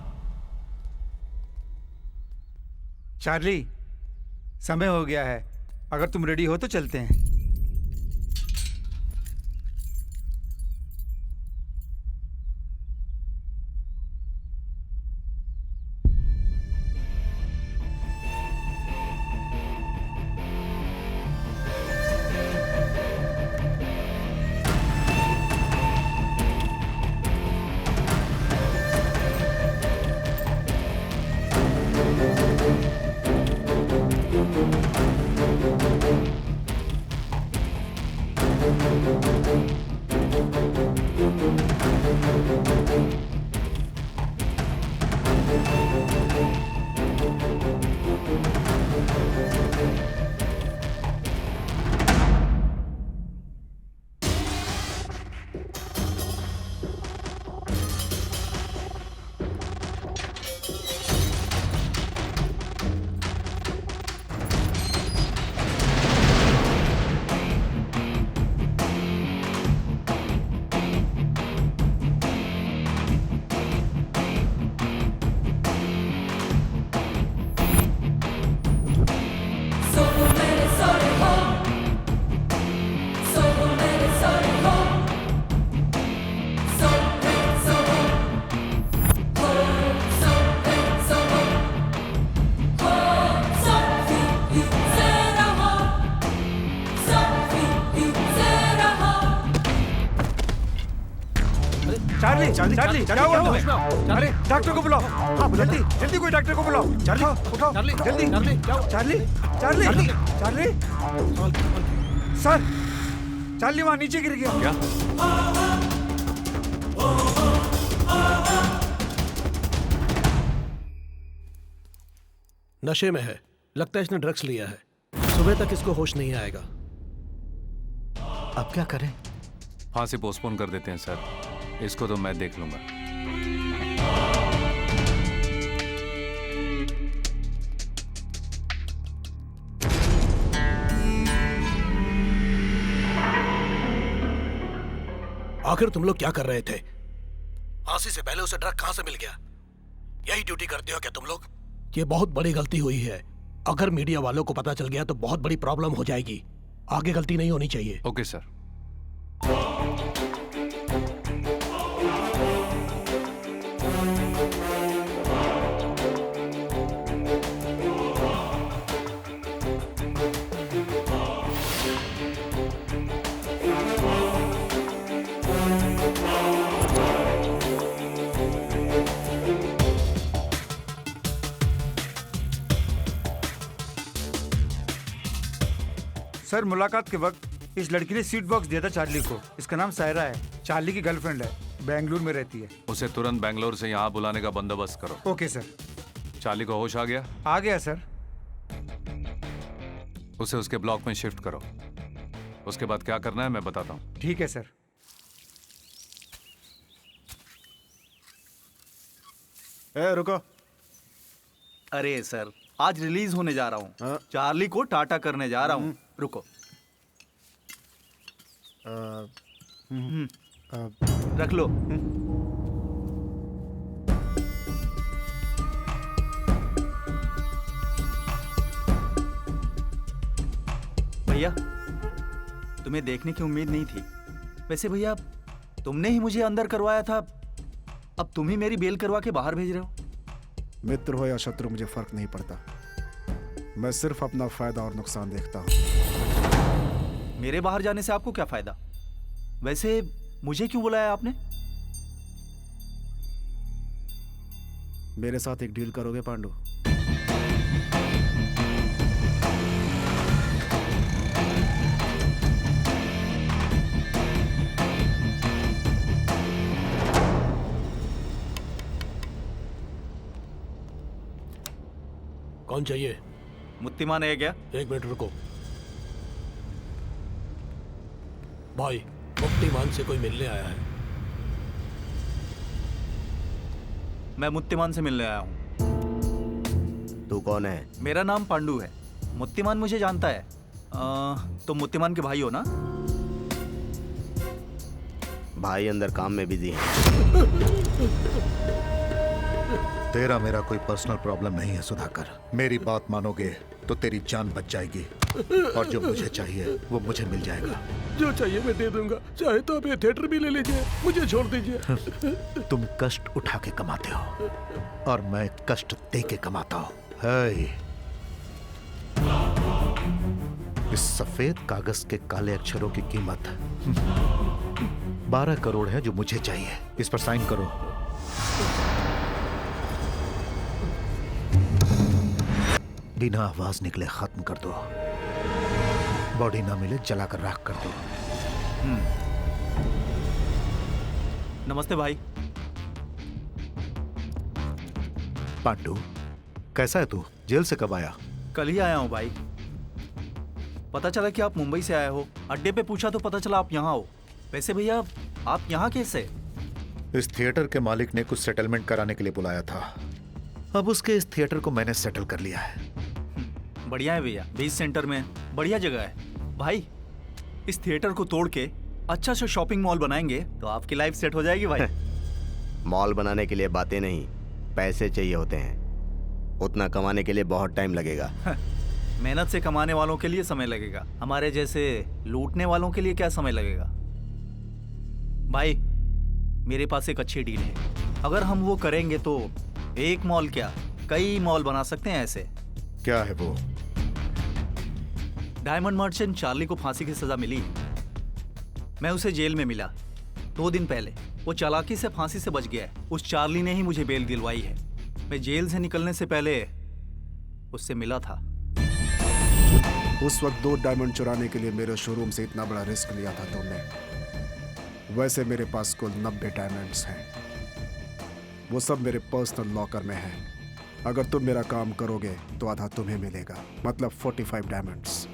चार्ली, समय हो गया है। अगर तुम रेडी हो तो चलते हैं। चार्ली क्या हुआ तुम्हें? अरे डॉक्टर को बुलाओ। हाँ जल्दी जल्दी कोई डॉक्टर को बुलाओ। चार्ली उठाओ जल्दी। Charlie Charlie Charlie sir, Charlie वहाँ नीचे गिर गया। क्या? नशे में है, लगता है इसने ड्रग्स लिया है। सुबह तक इसको होश नहीं आएगा। अब क्या करें? फांसी पोस्टपोन कर देते हैं सर, इसको तो मैं देख लूंगा। आखिर तुम लोग क्या कर रहे थे? फांसी से पहले उसे ड्रग कहां से मिल गया? यही ड्यूटी करते हो क्या तुम लोग? ये बहुत बड़ी गलती हुई है। अगर मीडिया वालों को पता चल गया तो बहुत बड़ी प्रॉब्लम हो जाएगी। आगे गलती नहीं होनी चाहिए। Okay sir. सर मुलाकात के वक्त इस लड़की ने स्वीट बॉक्स दिया था चार्ली को। इसका नाम सायरा है, चार्ली की गर्लफ्रेंड है, बेंगलुरु में रहती है। उसे तुरंत बेंगलोर से यहाँ बुलाने का बंदोबस्त करो। Okay sir. चार्ली को होश आ गया? आ गया सर। उसे उसके ब्लॉक में शिफ्ट करो। उसके बाद क्या करना है मैं बताता हूँ। ठीक है सर। ए रुको। अरे सर, आज रिलीज होने जा रहा हूँ। हाँ? चार्ली को टाटा करने जा रहा हूँ। रुको, रख लो। भैया, तुम्हें देखने की उम्मीद नहीं थी। वैसे भैया, तुमने ही मुझे अंदर करवाया था, अब तुम ही मेरी बेल करवा के बाहर भेज रहे हो। मित्र हो या शत्रु मुझे फर्क नहीं पड़ता, मैं सिर्फ अपना फायदा और नुकसान देखता हूँ। मेरे बाहर जाने से आपको क्या फायदा? वैसे मुझे क्यों बुलाया आपने? मेरे साथ एक डील करोगे पांडु? कौन चाहिए? मुत्तीमान है क्या? एक मिनट रुको भाई, मुक्तिमान से कोई मिलने आया है। मैं मुत्तीमान से मिलने आया हूँ। तू कौन है? मेरा नाम पांडु है। मुत्तीमान मुझे जानता है। तुम मुत्तीमान के भाई हो ना? भाई अंदर काम में बिजी है। तेरा मेरा कोई पर्सनल प्रॉब्लम नहीं है सुधाकर। मेरी बात मानोगे तो तेरी जान बच जाएगी, और जो मुझे चाहिए वो मुझे मिल जाएगा। जो चाहिए मैं दे दूंगा, चाहे तो आप ये थिएटर भी ले लीजिए, मुझे छोड़ दीजिए। तुम कष्ट उठा के कमाते हो और मैं कष्ट दे के कमाता हूँ। है इस सफेद कागज के काले अक्षरों की कीमत 12 करोड़ है जो मुझे चाहिए। इस पर साइन करो। बिना आवाज निकले खत्म कर दो। बॉडी ना मिले जलाकर राख कर दो। नमस्ते भाई। पांडु, कैसा है तू? जेल से कब आया? कल ही आया हूँ भाई। पता चला कि आप मुंबई से आए हो। अड्डे पे पूछा तो पता चला आप यहाँ हो। वैसे भैया, आप यहाँ कैसे? इस थिएटर के मालिक ने कुछ सेटलमेंट कराने के लिए बुलाया था। अब उसके इस थिएटर को मैंने सेटल कर लिया है। बढ़िया है भैया, बीच सेंटर में बढ़िया जगह है। भाई, इस थिएटर को तोड़ के अच्छा सा शॉपिंग मॉल बनाएंगे तो आपकी लाइफ सेट हो जाएगी भाई। मॉल बनाने के लिए बातें नहीं, पैसे चाहिए होते हैं। उतना कमाने के लिए बहुत टाइम लगेगा। मेहनत से कमाने वालों के लिए समय लगेगा, हमारे जैसे लूटने वालों के लिए क्या समय लगेगा? भाई, मेरे पास एक अच्छी डील है। अगर हम वो करेंगे तो एक मॉल क्या, कई मॉल बना सकते हैं ऐसे। क्या है वो? डायमंड मर्चेंट चार्ली को फांसी की सजा मिली। मैं उसे जेल में मिला 2 दिन पहले। वो चालाकी से फांसी से बच गया है। उस चार्ली ने ही मुझे बेल दिलवाई है। मैं जेल से निकलने से पहले उससे मिला था। उस वक्त 2 डायमंड चुराने के लिए मेरे शोरूम से इतना बड़ा रिस्क लिया था तुमने। वैसे मेरे पास कुल 90 डायमंड्स हैं। वो सब मेरे पर्सनल लॉकर में हैं। अगर तुम मेरा काम करोगे तो आधा तुम्हें मिलेगा, मतलब 45 डायमंड्स।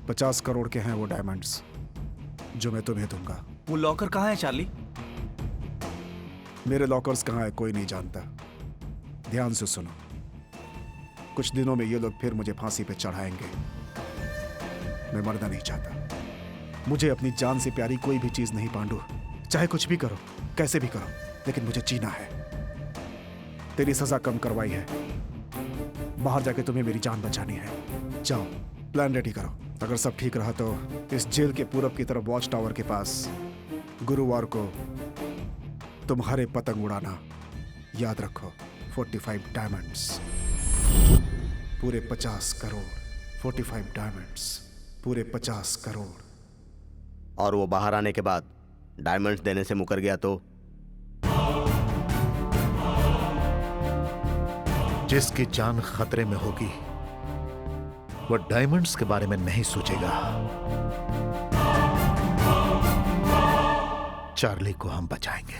50 करोड़ के हैं वो डायमंड्स जो मैं तुम्हें दूंगा। वो लॉकर कहाँ है चार्ली? मेरे लॉकर्स कहाँ है कोई नहीं जानता। ध्यान से सुनो, कुछ दिनों में ये लोग फिर मुझे फांसी पे चढ़ाएंगे। मैं मरना नहीं चाहता। मुझे अपनी जान से प्यारी कोई भी चीज नहीं पांडु। चाहे कुछ भी करो, कैसे भी करो, लेकिन मुझे जीना है। तेरी सजा कम करवाई है, बाहर जाके तुम्हें मेरी जान बचानी है। जाओ प्लान रेडी करो। अगर सब ठीक रहा तो इस जेल के पूरब की तरफ वॉच टावर के पास गुरुवार को तुम हरे पतंग उड़ाना। याद रखो 45 डायमंड्स, पूरे 50 करोड़। 45 डायमंड्स, पूरे 50 करोड़। और वो बाहर आने के बाद डायमंड्स देने से मुकर गया तो? जिसकी जान खतरे में होगी वो डायमंड्स के बारे में नहीं सोचेगा। चार्ली को हम बचाएंगे।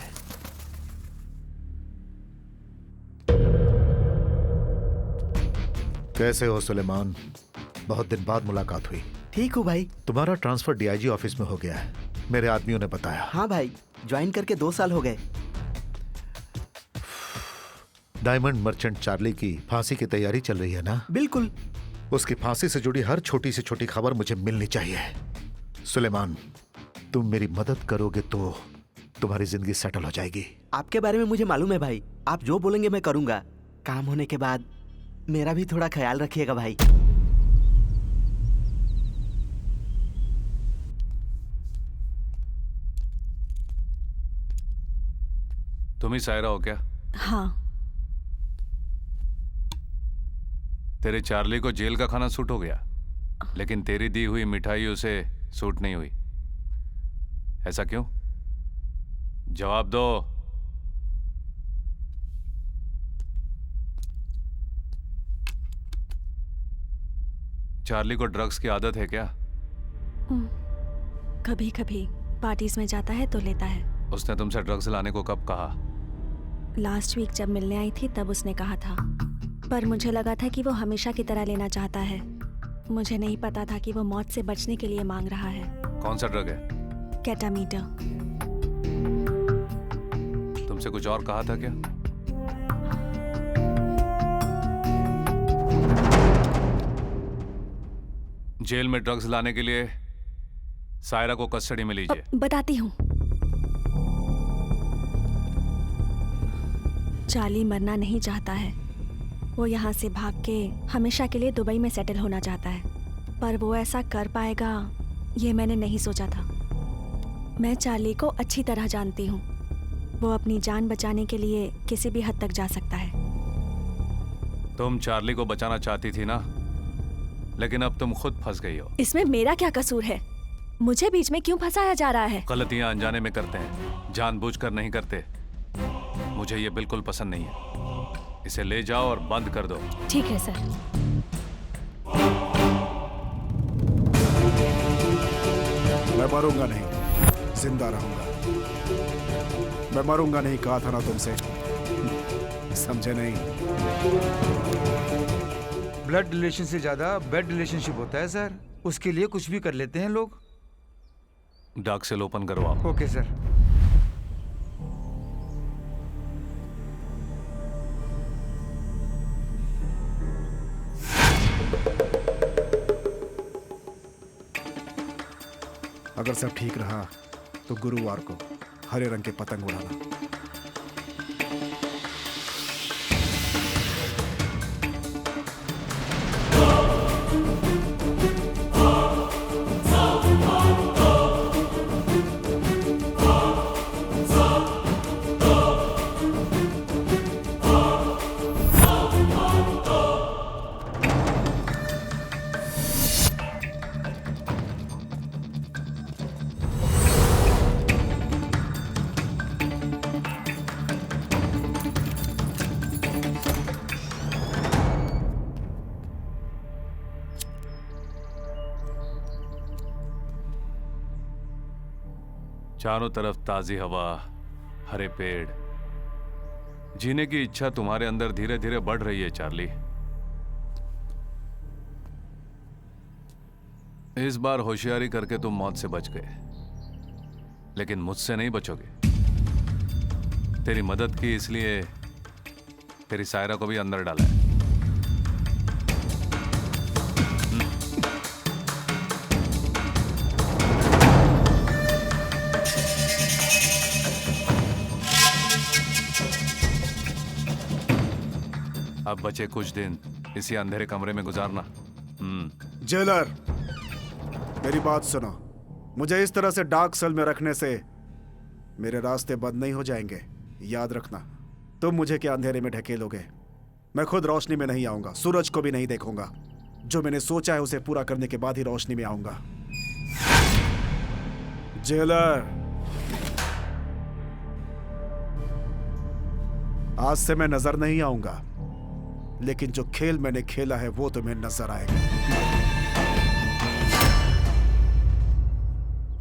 कैसे हो सुलेमान? बहुत दिन बाद मुलाकात हुई। ठीक हूँ भाई। तुम्हारा ट्रांसफर डीआईजी ऑफिस में हो गया है, मेरे आदमियों ने बताया। हाँ भाई, ज्वाइन करके 2 साल हो गए। डायमंड मर्चेंट चार्ली की फांसी की तैयारी चल रही है ना? बिल्कुल। उसकी फांसी से जुड़ी हर छोटी से छोटी खबर मुझे मिलनी चाहिए। सुलेमान, तुम मेरी मदद करोगे तो तुम्हारी जिंदगी सेटल हो जाएगी। आपके बारे में मुझे मालूम है भाई। आप जो बोलेंगे मैं करूंगा। काम होने के बाद मेरा भी थोड़ा ख्याल रखिएगा भाई। तुम ही सायरा हो क्या? हाँ। तेरे चार्ली को जेल का खाना सूट हो गया, लेकिन तेरी दी हुई मिठाई उसे सूट नहीं हुई। ऐसा क्यों? जवाब दो। चार्ली को ड्रग्स की आदत है क्या? कभी कभी पार्टीज में जाता है तो लेता है। उसने तुमसे ड्रग्स लाने को कब कहा? लास्ट वीक जब मिलने आई थी तब उसने कहा था, पर मुझे लगा था कि वो हमेशा की तरह लेना चाहता है। मुझे नहीं पता था कि वो मौत से बचने के लिए मांग रहा है। कौन सा ड्रग है? केटामीटर। तुमसे कुछ और कहा था क्या? जेल में ड्रग्स लाने के लिए सायरा को कस्टडी में लीजिए। बताती हूँ। चार्ली मरना नहीं चाहता है। वो यहाँ से भाग के हमेशा के लिए दुबई में सेटल होना चाहता है, पर वो ऐसा कर पाएगा ये मैंने नहीं सोचा था। मैं चार्ली को अच्छी तरह जानती हूँ। वो अपनी जान बचाने के लिए किसी भी हद तक जा सकता है। तुम चार्ली को बचाना चाहती थी ना, लेकिन अब तुम खुद फंस गई हो। इसमें मेरा क्या कसूर है? मुझे बीच में क्यों फंसाया जा रहा है? गलतियां अनजाने में करते हैं, जानबूझकर नहीं करते। मुझे ये बिल्कुल पसंद नहीं है। इसे ले जाओ और बंद कर दो। ठीक है सर। मैं मरूंगा नहीं, जिंदा रहूंगा। मैं मरूंगा नहीं कहा था ना तुमसे, समझे नहीं? ब्लड रिलेशन से ज्यादा बेड रिलेशनशिप होता है सर। उसके लिए कुछ भी कर लेते हैं लोग। डार्क सेल ओपन करवाओ। Okay sir. अगर सब ठीक रहा तो गुरुवार को हरे रंग के पतंग उड़ाना। चारों तरफ ताजी हवा, हरे पेड़, जीने की इच्छा तुम्हारे अंदर धीरे धीरे बढ़ रही है चार्ली। इस बार होशियारी करके तुम मौत से बच गए, लेकिन मुझसे नहीं बचोगे। तेरी मदद की इसलिए तेरी सायरा को भी अंदर डाला है। अब बचे कुछ दिन इसी अंधेरे कमरे में गुजारना। जेलर, मेरी बात सुनो। मुझे इस तरह से डार्क सेल में रखने से मेरे रास्ते बंद नहीं हो जाएंगे। याद रखना, तुम मुझे क्या अंधेरे में ढकेलोगे? मैं खुद रोशनी में नहीं आऊंगा, सूरज को भी नहीं देखूंगा। जो मैंने सोचा है उसे पूरा करने के बाद ही रोशनी में आऊंगा। जेलर, आज से मैं नजर नहीं आऊंगा, लेकिन जो खेल मैंने खेला है वो तुम्हें नजर आएगा।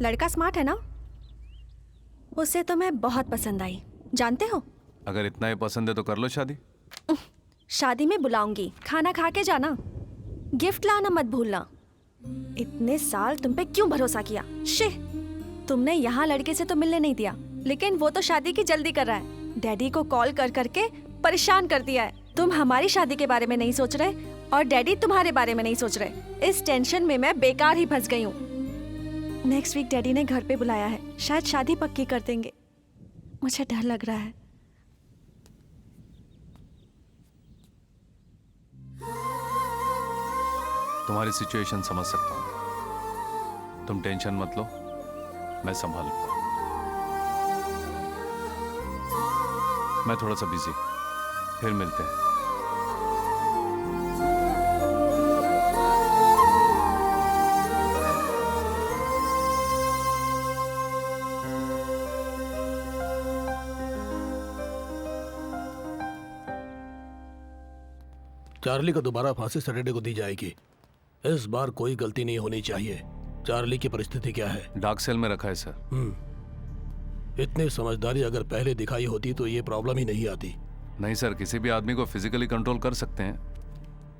लड़का स्मार्ट है ना? उसे तो मैं बहुत पसंद आई, जानते हो? अगर इतना ही पसंद है तो कर लो शादी। शादी में बुलाऊंगी, खाना खा के जाना। गिफ्ट लाना मत भूलना। इतने साल तुम पे क्यों भरोसा किया? शिह, तुमने यहाँ लड़के से तो मिलने नहीं दिया, लेकिन वो तो शादी की जल्दी कर रहा है। डैडी को कॉल कर करके परेशान कर दिया है। तुम हमारी शादी के बारे में नहीं सोच रहे और डैडी तुम्हारे बारे में नहीं सोच रहे। इस टेंशन में मैं बेकार ही फंस गई हूँ। नेक्स्ट वीक डैडी ने घर पे बुलाया है, शायद शादी पक्की कर देंगे। मुझे डर लग रहा है। तुम्हारी सिचुएशन समझ सकता हूँ, तुम टेंशन मत लो, मैं संभाल लूंगा। मैं थोड़ा सा बिजी, फिर मिलते हैं। चार्ली को दोबारा फांसी सैटरडे को दी जाएगी। इस बार कोई गलती नहीं होनी चाहिए। चार्ली की परिस्थिति क्या है? डार्क सेल में रखा है सर। इतनी समझदारी अगर पहले दिखाई होती तो ये प्रॉब्लम ही नहीं आती। नहीं सर, किसी भी आदमी को फिजिकली कंट्रोल कर सकते हैं,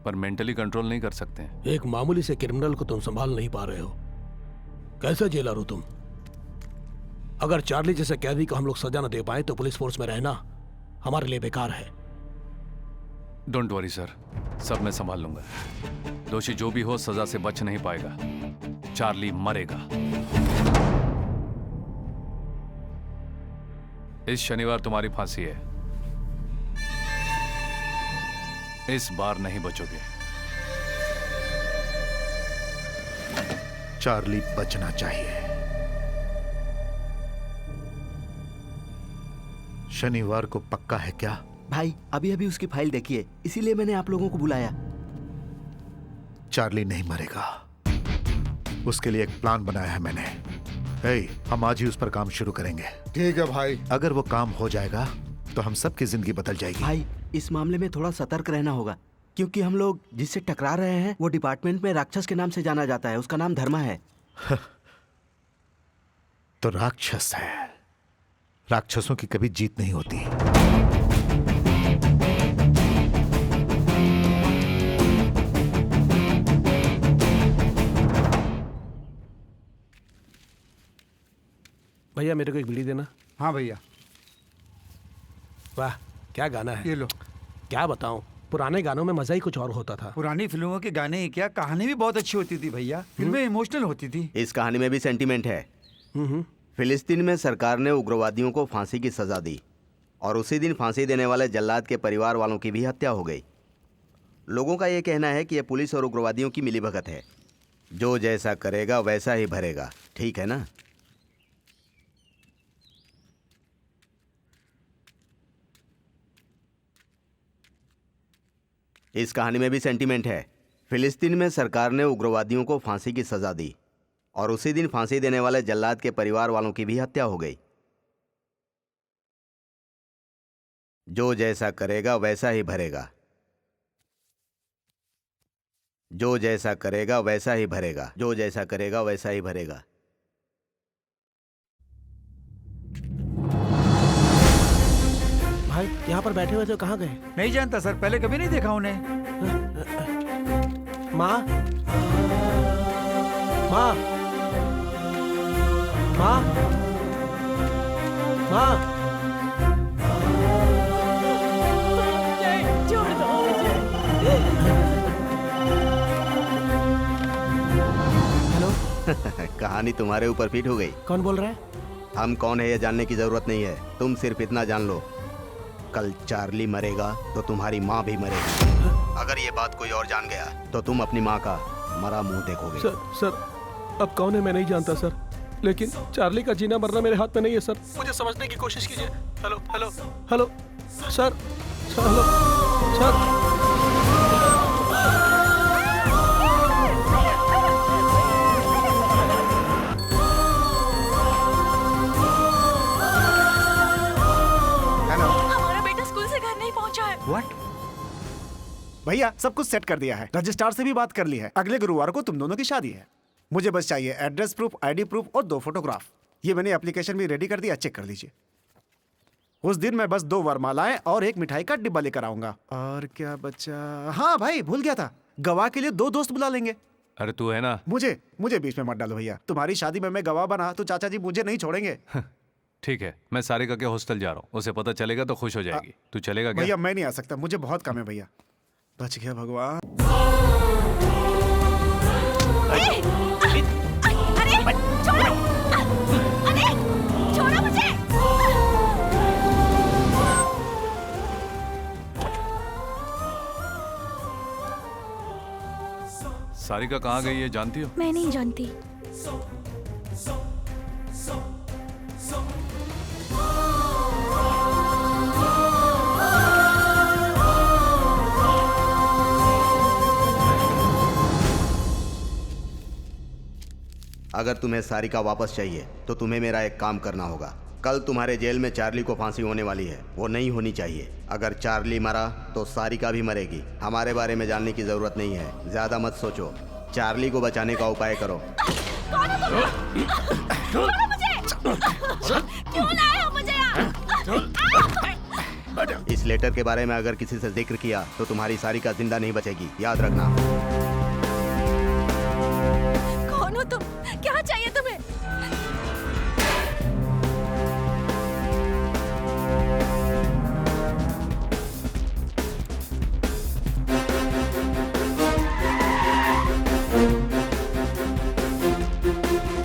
पर मेंटली कंट्रोल नहीं कर सकते हैं। एक मामूली से क्रिमिनल को तुम संभाल नहीं पा रहे हो। कैसे जेलर हो तुम? अगर चार्ली जैसे कैदी को हम लोग सजा न दे पाए तो पुलिस फोर्स में रहना हमारे लिए बेकार है। डोंट वरी सर, सब मैं संभाल लूंगा। दोषी जो भी हो सजा से बच नहीं पाएगा। चार्ली मरेगा। इस शनिवार तुम्हारी फांसी है। इस बार नहीं बचोगे। चार्ली बचना चाहिए। शनिवार को पक्का है क्या? भाई अभी अभी उसकी फाइल देखी है, इसीलिए मैंने आप लोगों को बुलाया। चार्ली नहीं मरेगा, उसके लिए एक प्लान बनाया है मैंने। हम आज ही उस पर काम शुरू करेंगे। ठीक है भाई। अगर वो काम हो जाएगा तो हम सबकी जिंदगी बदल जाएगी। भाई इस मामले में थोड़ा सतर्क रहना होगा, क्योंकि हम लोग जिससे टकरा रहे हैं वो डिपार्टमेंट में राक्षस के नाम से जाना जाता है। उसका नाम धर्मा है। तो राक्षस है। राक्षसों की कभी जीत नहीं होती। भैया मेरे को एक बीड़ी देना। हाँ भैया। वाह क्या गाना है। ये लो। क्या बताऊं, पुराने गानों में मजा ही कुछ और होता था। पुरानी फिल्मों के गाने ही क्या, कहानी भी बहुत अच्छी होती थी भैया। फिल्में इमोशनल होती थी। इस कहानी में भी सेंटीमेंट है। फिलिस्तीन में सरकार ने उग्रवादियों को फांसी की सजा दी और उसी दिन फांसी देने वाले जल्लाद के परिवार वालों की भी हत्या हो गई। लोगों का यह कहना है कि यह पुलिस और उग्रवादियों की मिलीभगत है। जो जैसा करेगा वैसा ही भरेगा, ठीक है ना? इस कहानी में भी सेंटीमेंट है। फिलिस्तीन में सरकार ने उग्रवादियों को फांसी की सजा दी और उसी दिन फांसी देने वाले जल्लाद के परिवार वालों की भी हत्या हो गई। जो जैसा करेगा वैसा ही भरेगा। जो जैसा करेगा वैसा ही भरेगा। जो जैसा करेगा वैसा ही भरेगा। भाई यहाँ पर बैठे हुए थे, कहाँ गए? नहीं जानता सर, पहले कभी नहीं देखा उन्हें। माँ, माँ, माँ, माँ। नहीं, छोड़ दो मुझे। हेलो, कहानी तुम्हारे ऊपर फिट हो गई। कौन बोल रहा है? हम कौन है ये जानने की जरूरत नहीं है, तुम सिर्फ इतना जान लो, कल चार्ली मरेगा तो तुम्हारी माँ भी मरेगी। अगर ये बात कोई और जान गया तो तुम अपनी माँ का मरा मुंह देखोगे। सर, अब कौन है मैं नहीं जानता सर, लेकिन चार्ली का जीना मरना मेरे हाथ में नहीं है सर। मुझे समझने की कोशिश कीजिए। Hello, hello, hello, sir, hello, sir. हमारा बेटा स्कूल से घर नहीं पहुंचा है। व्हाट? भैया सब कुछ सेट कर दिया है, रजिस्ट्रार से भी बात कर ली है। अगले गुरुवार को तुम दोनों की शादी है। मुझे बस चाहिए एड्रेस प्रूफ, आईडी प्रूफ और 2 फोटोग्राफ। ये मैंने एप्लीकेशन भी रेडी कर दिया, चेक कर लीजिए। उस दिन मैं बस 2 वरमालाएं और 1 मिठाई का डिब्बा लेकर आऊंगा। और क्या बचा? हाँ भाई, भूल गया था, गवाह के लिए 2 दोस्त बुला लेंगे। अरे तू है ना। मुझे बीच में मत डालो भैया। तुम्हारी शादी में मैं गवाह बना तो चाचा जी मुझे नहीं छोड़ेंगे। ठीक है, मैं सारिका के हॉस्टल जा रहा हूँ, उसे पता चलेगा तो खुश हो जाएगी। तू चलेगा क्या? भैया मैं नहीं आ सकता, मुझे बहुत काम है भैया। बच गया भगवान। अरे छोड़ो, अरे छोड़ो मुझे। सारिका कहाँ गई है जानती हो? मैं नहीं जानती। अगर तुम्हें सारिका वापस चाहिए तो तुम्हें मेरा एक काम करना होगा। कल तुम्हारे जेल में चार्ली को फांसी होने वाली है, वो नहीं होनी चाहिए। अगर चार्ली मरा तो सारिका भी मरेगी। हमारे बारे में जानने की जरूरत नहीं है, ज्यादा मत सोचो, चार्ली को बचाने का उपाय करो। कौन हो तुम? छोड़ो मुझे। क्यों लाए हो मुझे यहाँ? इस लेटर के बारे में अगर किसी से जिक्र किया तो तुम्हारी सारिका जिंदा नहीं बचेगी, याद रखना। कौन हो तुम? क्या चाहिए तुम्हें?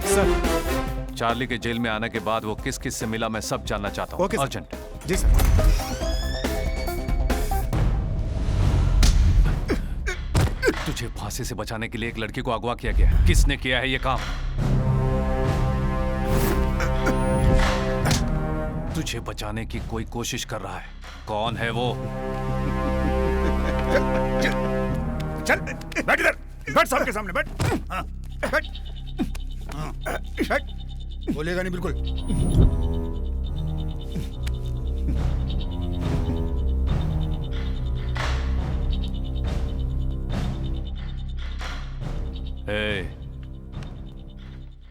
सर, चार्ली के जेल में आने के बाद वो किस किस से मिला मैं सब जानना चाहता हूँ। Okay sir. अर्जेंट। जी सर। तुझे फांसी से बचाने के लिए एक लड़की को अगवा किया गया है। किसने किया है ये काम? तुझे बचाने की कोई कोशिश कर रहा है। कौन है वो? चल बैठ इधर, बैठ साहब के सामने बैठ। हाँ, बैठ। हाँ, बैठ। बोलेगा नहीं बिल्कुल।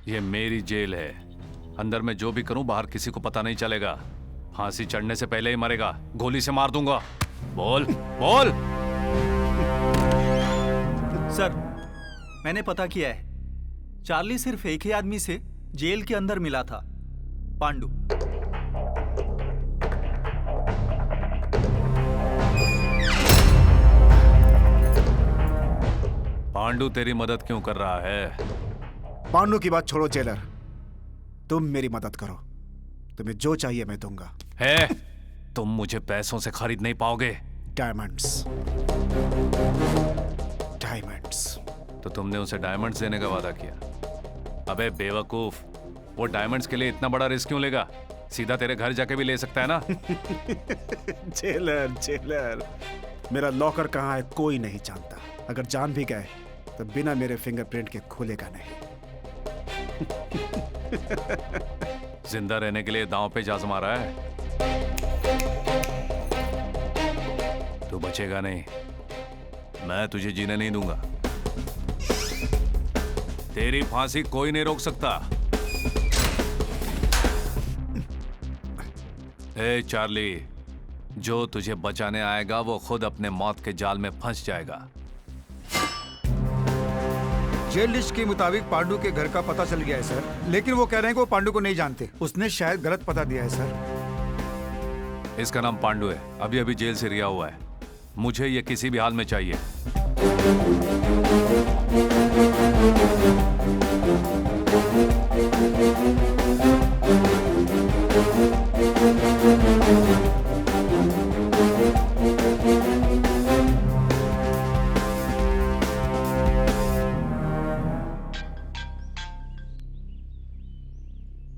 ये मेरी जेल है, अंदर मैं जो भी करूं बाहर किसी को पता नहीं चलेगा। फांसी चढ़ने से पहले ही मरेगा, गोली से मार दूंगा। बोल बोल। सर, मैंने पता किया है, चार्ली सिर्फ एक ही आदमी से जेल के अंदर मिला था, पांडु। पांडु तेरी मदद क्यों कर रहा है? पांडु की बात छोड़ो जेलर, तुम मेरी मदद करो, तुम्हें जो चाहिए मैं दूंगा। है, तुम मुझे पैसों से खरीद नहीं पाओगे। Diamonds, diamonds. तो तुमने उसे डायमंड्स देने का वादा किया। अबे बेवकूफ, वो डायमंड्स के लिए इतना बड़ा रिस्क क्यों लेगा? सीधा तेरे घर जाके भी ले सकता है ना। जेलर जेलर, मेरा लॉकर कहाँ है कोई नहीं जानता। अगर जान भी गए तो बिना मेरे फिंगरप्रिंट के खुलेगा नहीं। जिंदा रहने के लिए दांव पे जा मारा है। तू बचेगा नहीं, मैं तुझे जीने नहीं दूंगा। तेरी फांसी कोई नहीं रोक सकता। ए चार्ली, जो तुझे बचाने आएगा वो खुद अपने मौत के जाल में फंस जाएगा। जेल लिस्ट के मुताबिक पांडु के घर का पता चल गया है सर, लेकिन वो कह रहे हैं कि वो पांडु को नहीं जानते। उसने शायद गलत पता दिया है सर। इसका नाम पांडु है, अभी अभी जेल से रिहा हुआ है। मुझे ये किसी भी हाल में चाहिए।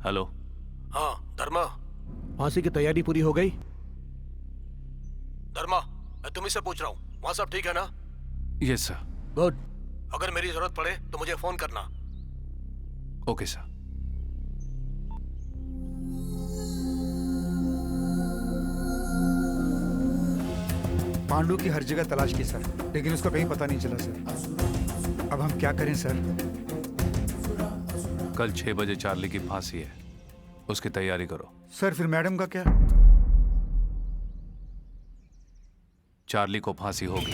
हेलो। हाँ धर्मा, फांसी की तैयारी पूरी हो गई? धर्मा, मैं तुम्ही से पूछ रहा हूँ, वहाँ सब ठीक है ना? Yes sir. गुड। अगर मेरी जरूरत पड़े तो मुझे फोन करना। Okay sir. पांडु की हर जगह तलाश की सर, लेकिन उसका कहीं पता नहीं चला सर। अब हम क्या करें सर? कल 6 बजे चार्ली की फांसी है, उसकी तैयारी करो। सर फिर मैडम का क्या? चार्ली को फांसी होगी।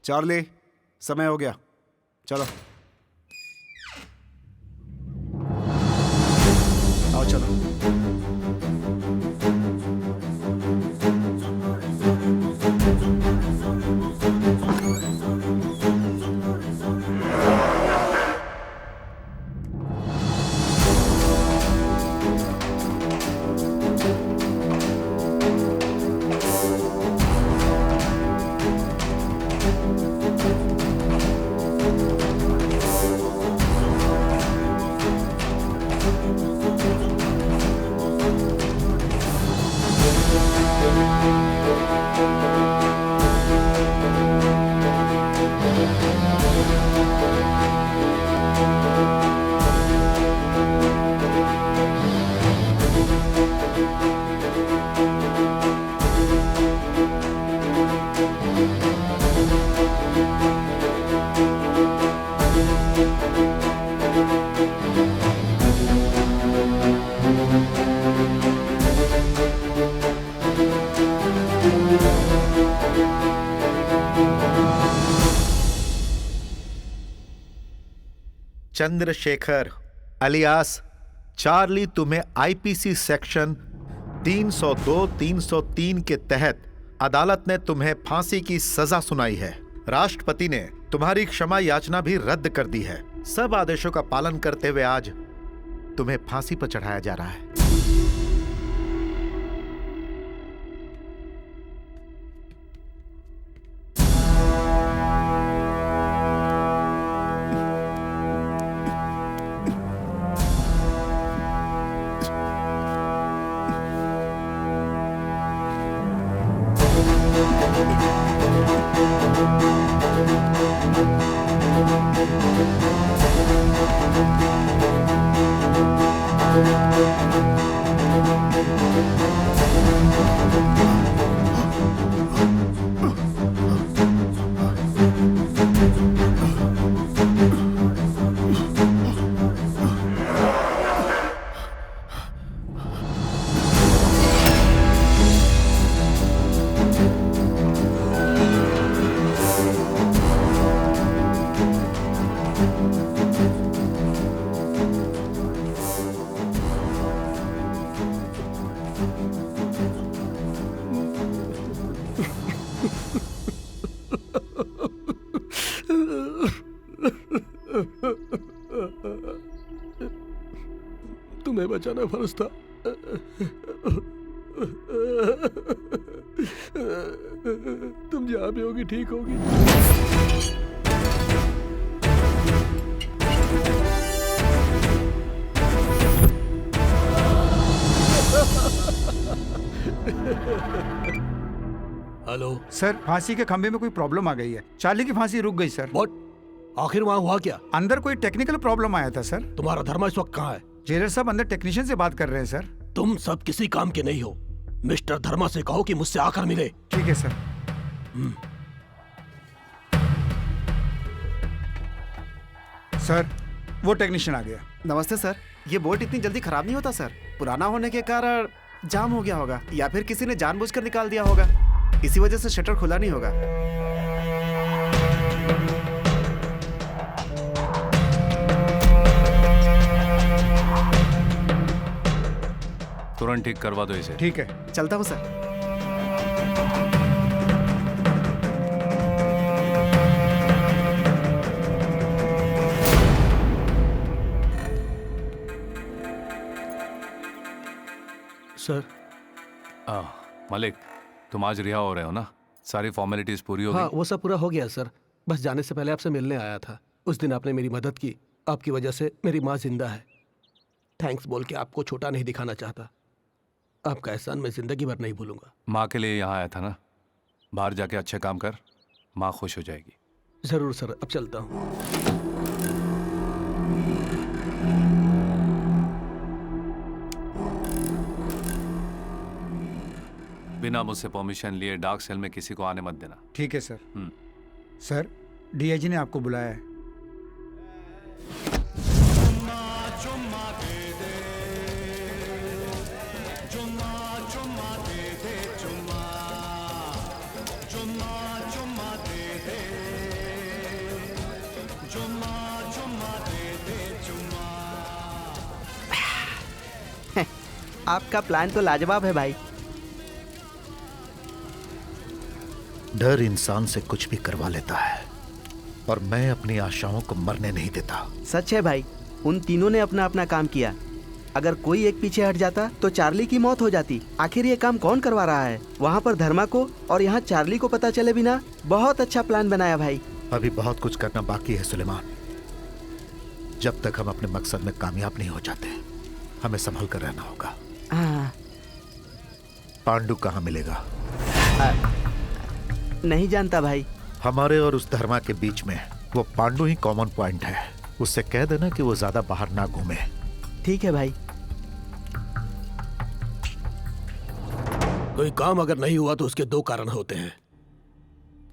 चार्ली, समय हो गया, चलो आओ चलो। चंद्रशेखर अलियास चार्ली, तुम्हें आईपीसी सेक्शन 302-303 के तहत अदालत ने तुम्हें फांसी की सजा सुनाई है। राष्ट्रपति ने तुम्हारी क्षमा याचना भी रद्द कर दी है। सब आदेशों का पालन करते हुए आज तुम्हें फांसी पर चढ़ाया जा रहा है। तुम्हें बचाना फर्ज था। तुम जहां भी होगी ठीक होगी। हेलो सर, फांसी के खंभे में कोई प्रॉब्लम आ गई है। चार्ली की फांसी रुक गई सर। व्हाट? आखिर वहां हुआ क्या? अंदर कोई टेक्निकल प्रॉब्लम आया था सर। तुम्हारा धर्मा इस वक्त कहाँ है? जेलर साहब अंदर टेक्नीशियन से बात कर रहे हैं सर। तुम सब किसी काम के नहीं हो। मिस्टर धर्मा से कहो कि मुझसे आकर मिले। ठीक है सर। सर वो टेक्नीशियन आ गया। नमस्ते सर। ये बोल्ट इतनी जल्दी खराब नहीं होता सर। पुराना होने के कारण जाम हो गया होगा या फिर किसी ने जानबूझकर निकाल दिया होगा। इसी वजह से शटर खुला नहीं होगा। तुरंत ठीक करवा दो इसे। ठीक है। चलता हूँ सर। सर। मलिक, तुम आज रिहा हो रहे हो ना? सारी फॉर्मेलिटीज पूरी हो हाँ, गई? वो सब पूरा हो गया सर। बस जाने से पहले आपसे मिलने आया था। उस दिन आपने मेरी मदद की। आपकी वजह से मेरी माँ जिंदा है। थैंक्स बोल के आपको छोटा नहीं दिखाना चाहता। आपका एहसान मैं जिंदगी भर नहीं भूलूंगा। माँ के लिए यहाँ आया था ना। बाहर जाके अच्छे काम कर, माँ खुश हो जाएगी। जरूर सर, अब चलता हूँ। बिना मुझसे परमिशन लिए डार्क सेल में किसी को आने मत देना। ठीक है सर। सर, डीआईजी ने आपको बुलाया है। आपका प्लान तो लाजवाब है भाई। डर इंसान से कुछ भी करवा लेता है और मैं अपनी आशाओं को मरने नहीं देता। सच है भाई, उन तीनों ने अपना अपना काम किया। अगर कोई एक पीछे हट जाता तो चार्ली की मौत हो जाती। आखिर ये काम कौन करवा रहा है? वहाँ पर धर्मा को और यहाँ चार्ली को पता चले बिना बहुत अच्छा प्लान बनाया भाई। अभी बहुत कुछ करना बाकी है सुलेमान। जब तक हम अपने मकसद में कामयाब नहीं हो जाते, हमें संभल कर रहना होगा। हाँ। पांडु कहाँ मिलेगा? नहीं जानता भाई। हमारे और उस धर्मा के बीच में वो पांडु ही कॉमन पॉइंट है। उससे कह देना कि वो ज्यादा बाहर ना घूमे। ठीक है भाई। कोई काम अगर नहीं हुआ तो उसके दो कारण होते हैं।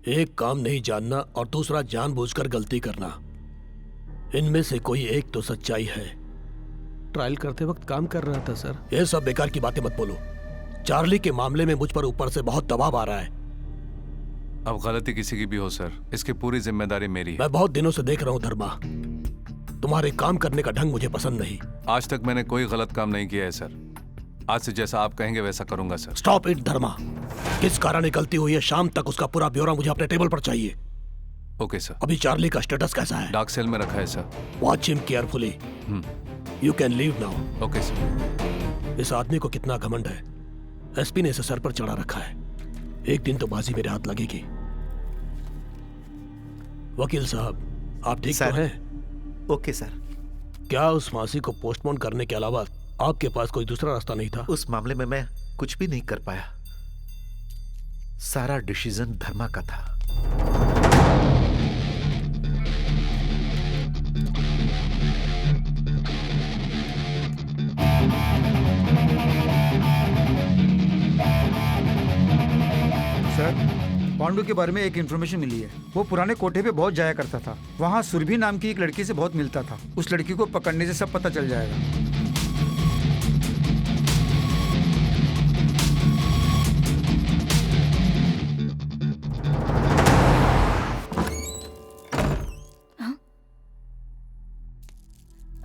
एक काम नहीं जानना और दूसरा जानबूझकर गलती करना। इनमें से कोई एक तो सच्चाई है। ट्रायल करते वक्त काम कर रहा था सर। ये सब बेकार की बातें मत बोलो। चार्ली के मामले में मुझ पर ऊपर से बहुत दबाव आ रहा है। अब गलती किसी की भी हो सर, इसकी पूरी जिम्मेदारी मेरी है। मैं बहुत दिनों से देख रहा हूँ धर्मा, तुम्हारे काम करने का ढंग मुझे पसंद नहीं। आज तक मैंने कोई गलत काम नहीं किया है सर। आज से जैसा आप कहेंगे वैसा करूंगा सर। स्टॉप इट धर्मा। किस कारण गलती हुई है, शाम तक उसका पूरा ब्यौरा मुझे अपने टेबल पर चाहिए। Okay sir. अभी चार्ली का स्टेटस कैसा है? डार्क सेल में रखा है sir. Watch him carefully. You can leave now. Okay sir. इस आदमी को कितना घमंड है। एसपी ने इसे सर पर चढ़ा रखा है। एक दिन तो बाजी मेरे हाथ लगेगी। वकील साहब, आप ठीक तो हैं? Okay sir. क्या उस फांसी को पोस्टपोन करने के अलावा आपके पास कोई दूसरा रास्ता नहीं था? उस मामले में मैं कुछ भी नहीं कर पाया। सारा डिसीजन धर्मा का था। सर, पांडु के बारे में एक इन्फॉर्मेशन मिली है। वो पुराने कोठे पे बहुत जाया करता था। वहाँ सुरभि नाम की एक लड़की से बहुत मिलता था। उस लड़की को पकड़ने से सब पता चल जाएगा।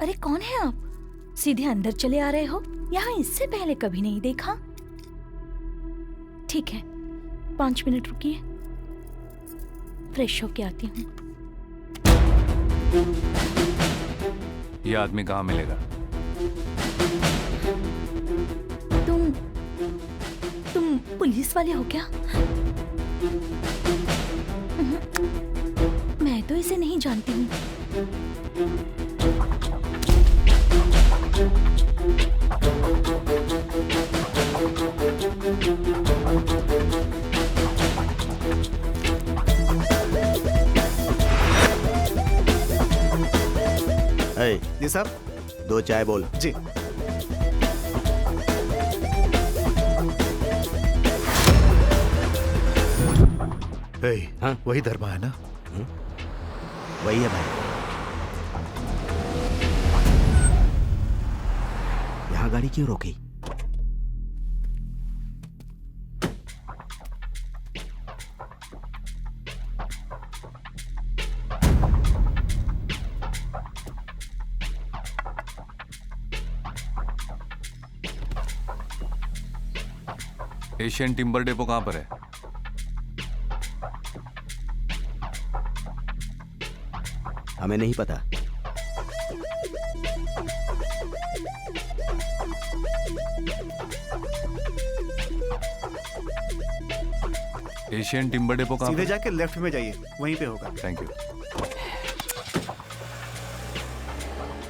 अरे कौन है आप? सीधे अंदर चले आ रहे हो? यहाँ इससे पहले कभी नहीं देखा। ठीक है, 5 मिनट रुकिए, फ्रेश होके आती हूँ। ये आदमी कहाँ मिलेगा? तुम पुलिस वाले हो क्या? मैं तो इसे नहीं जानती हूँ। जी साहब। 2 चाय बोल। जी। हाँ? वही धर्मा है ना? वही है भाई। यहाँ गाड़ी क्यों रोकी? एशियन टिम्बर डेपो कहाँ पर है? हमें नहीं पता। एशियन टिम्बर डेपो कहाँ सीधे पर? जाके लेफ्ट में जाइए, वहीं पे होगा। Thank you.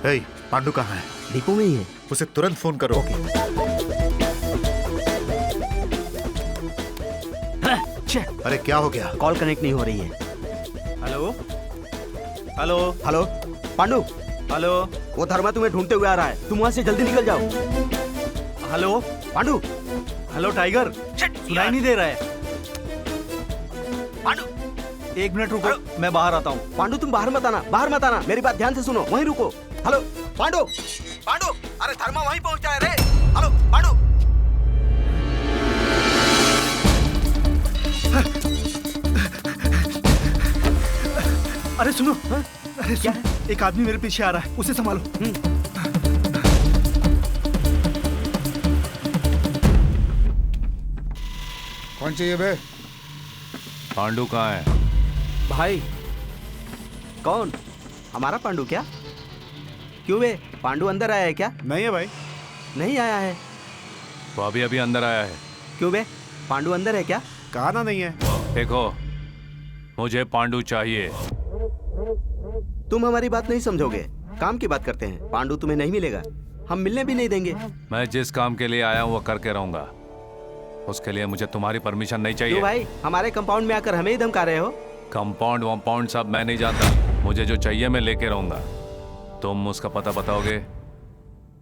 हे, पांडु कहाँ है? डिपो में ही है। उसे तुरंत फोन करो। अरे क्या हो गया? कॉल कनेक्ट नहीं हो रही है। Hello hello hello Pandu, hello वो धर्मा तुम्हें ढूंढते हुए आ रहा है, तुम वहां से जल्दी निकल जाओ। हेलो पांडु, हेलो टाइगर, सुनाई नहीं दे रहा है। पांडु, 1 मिनट रुको, मैं बाहर आता हूँ। पांडु तुम बाहर मत आना, मेरी बात ध्यान से सुनो, वहीं रुको। हेलो पांडु, पांडु, अरे धर्मा वहीं पहुंचा है रे। हेलो पांडु। अरे सुनो, अरे क्या है? एक आदमी मेरे पीछे आ रहा है, उसे संभालो। कौन चाहिए बे? पांडु कहाँ है? भाई कौन? हमारा पांडु क्या? क्यों बे, पांडु अंदर आया है क्या? नहीं है भाई। नहीं आया है। वो अभी अभी अंदर आया है। क्यों बे, पांडु अंदर है क्या? कहा ना नहीं है। देखो, मुझे पांडु चाहिए। तुम हमारी बात नहीं समझोगे, काम की बात करते हैं। पांडु तुम्हें नहीं मिलेगा, हम मिलने भी नहीं देंगे। मैं जिस काम के लिए आया हूँ वो करके रहूंगा, उसके लिए मुझे तुम्हारी परमिशन नहीं चाहिए। क्यों भाई, हमारे कंपाउंड में आकर हमें ही धमका रहे हो? कंपाउंड वंपाउंड सब मैं नहीं जानता, मुझे जो चाहिए मैं लेके रहूंगा। तुम उसका पता बताओगे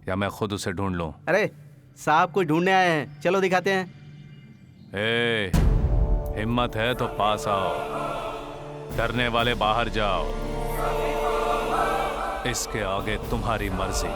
या मैं खुद उसे ढूंढ लूं? अरे साहब को ढूंढने आए हैं, चलो दिखाते हैं। ए, हिम्मत है तो पास आओ, डरने वाले बाहर जाओ, इसके आगे तुम्हारी मर्जी।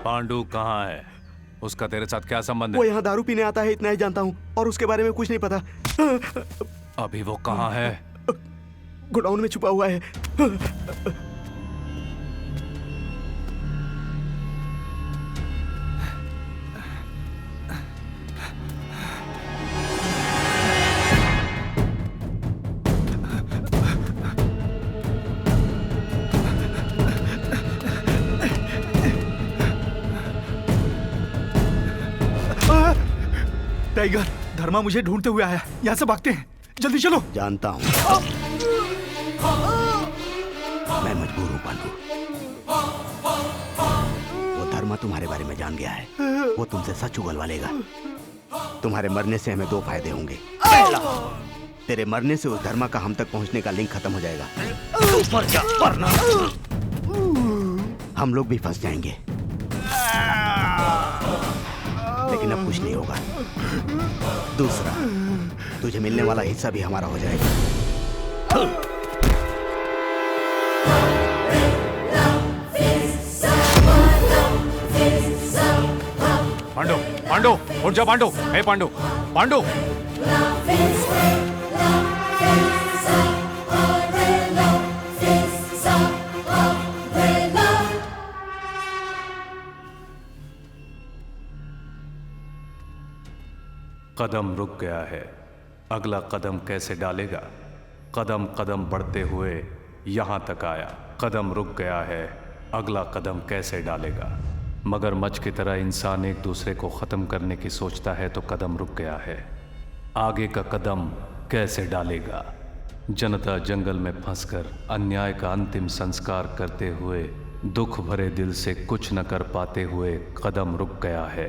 पांडु कहाँ है? उसका तेरे साथ क्या संबंध है? वो यहाँ दारू पीने आता है, इतना ही जानता हूँ, और उसके बारे में कुछ नहीं पता। अभी वो कहाँ है? गोडाउन में छुपा हुआ है। टाइगर, धर्मा मुझे ढूंढते हुए आया, यहाँ से भागते हैं, जल्दी चलो। जानता हूँ, मैं मजबूर हूँ पांडु। वो धर्मा तुम्हारे बारे में जान गया है, वो तुमसे सच उगलवा लेगा। तुम्हारे मरने से हमें 2 फायदे होंगे। पहला, तेरे मरने से उस धर्मा का हम तक पहुंचने का लिंक खत्म हो जाएगा। मर जा, वरना हम लोग भी फंस जाएंगे। लेकिन अब कुछ नहीं होगा। दूसरा, तुझे मिलने वाला हिस्सा भी हमारा हो जाएगा। पांडु, पांडु, उठ जा पांडु। हे पांडु, पांडु। कदम रुक गया है, अगला कदम कैसे डालेगा? कदम कदम बढ़ते हुए यहाँ तक आया। कदम रुक गया है, अगला कदम कैसे डालेगा? मगरमच्छ की तरह इंसान एक दूसरे को ख़त्म करने की सोचता है तो कदम रुक गया है। आगे का कदम कैसे डालेगा? जनता जंगल में फंसकर अन्याय का अंतिम संस्कार करते हुए दुख भरे दिल से कुछ न कर पाते हुए कदम रुक गया है।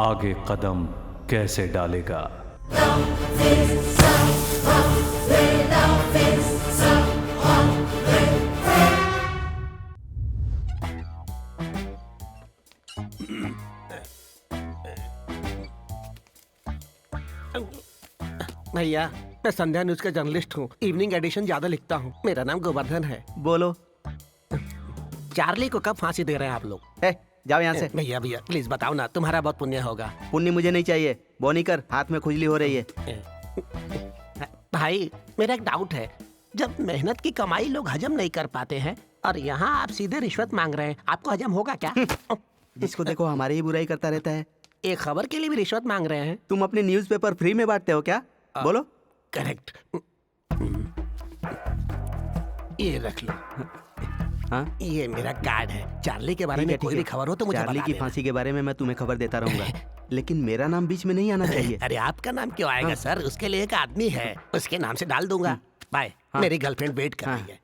आगे कदम कैसे डालेगा? भैया, मैं संध्या न्यूज का जर्नलिस्ट हूँ। इवनिंग एडिशन ज्यादा लिखता हूँ। मेरा नाम गोवर्धन है। बोलो। चार्ली को कब फांसी दे रहे हैं आप लोग? जाओ यहाँ से। भैया भैया प्लीज बताओ ना, तुम्हारा बहुत पुण्य होगा। पुण्य मुझे नहीं चाहिए। बोनी कर, हाथ में खुजली हो रही है। भाई मेरा एक डाउट है, जब मेहनत की कमाई लोग हजम नहीं कर पाते हैं और यहाँ आप सीधे रिश्वत मांग रहे हैं, आपको हजम होगा क्या? जिसको देखो हमारी ही बुराई करता रहता है। एक खबर के लिए भी रिश्वत मांग रहे हैं? तुम अपने न्यूज़पेपर फ्री में बांटते हो क्या? बोलो। करेक्ट। ये रख लो। हाँ? ये मेरा कार्ड है। चार्ली के बारे में कोई भी खबर हो तो मुझे चार्ली बता की देना। फांसी के बारे में मैं तुम्हें खबर देता रहूंगा, लेकिन मेरा नाम बीच में नहीं आना चाहिए। अरे आपका नाम क्यों आएगा सर? उसके लिए एक आदमी है, उसके नाम से डाल दूंगा। बाय। मेरी गर्लफ्रेंड वेट कर रही है।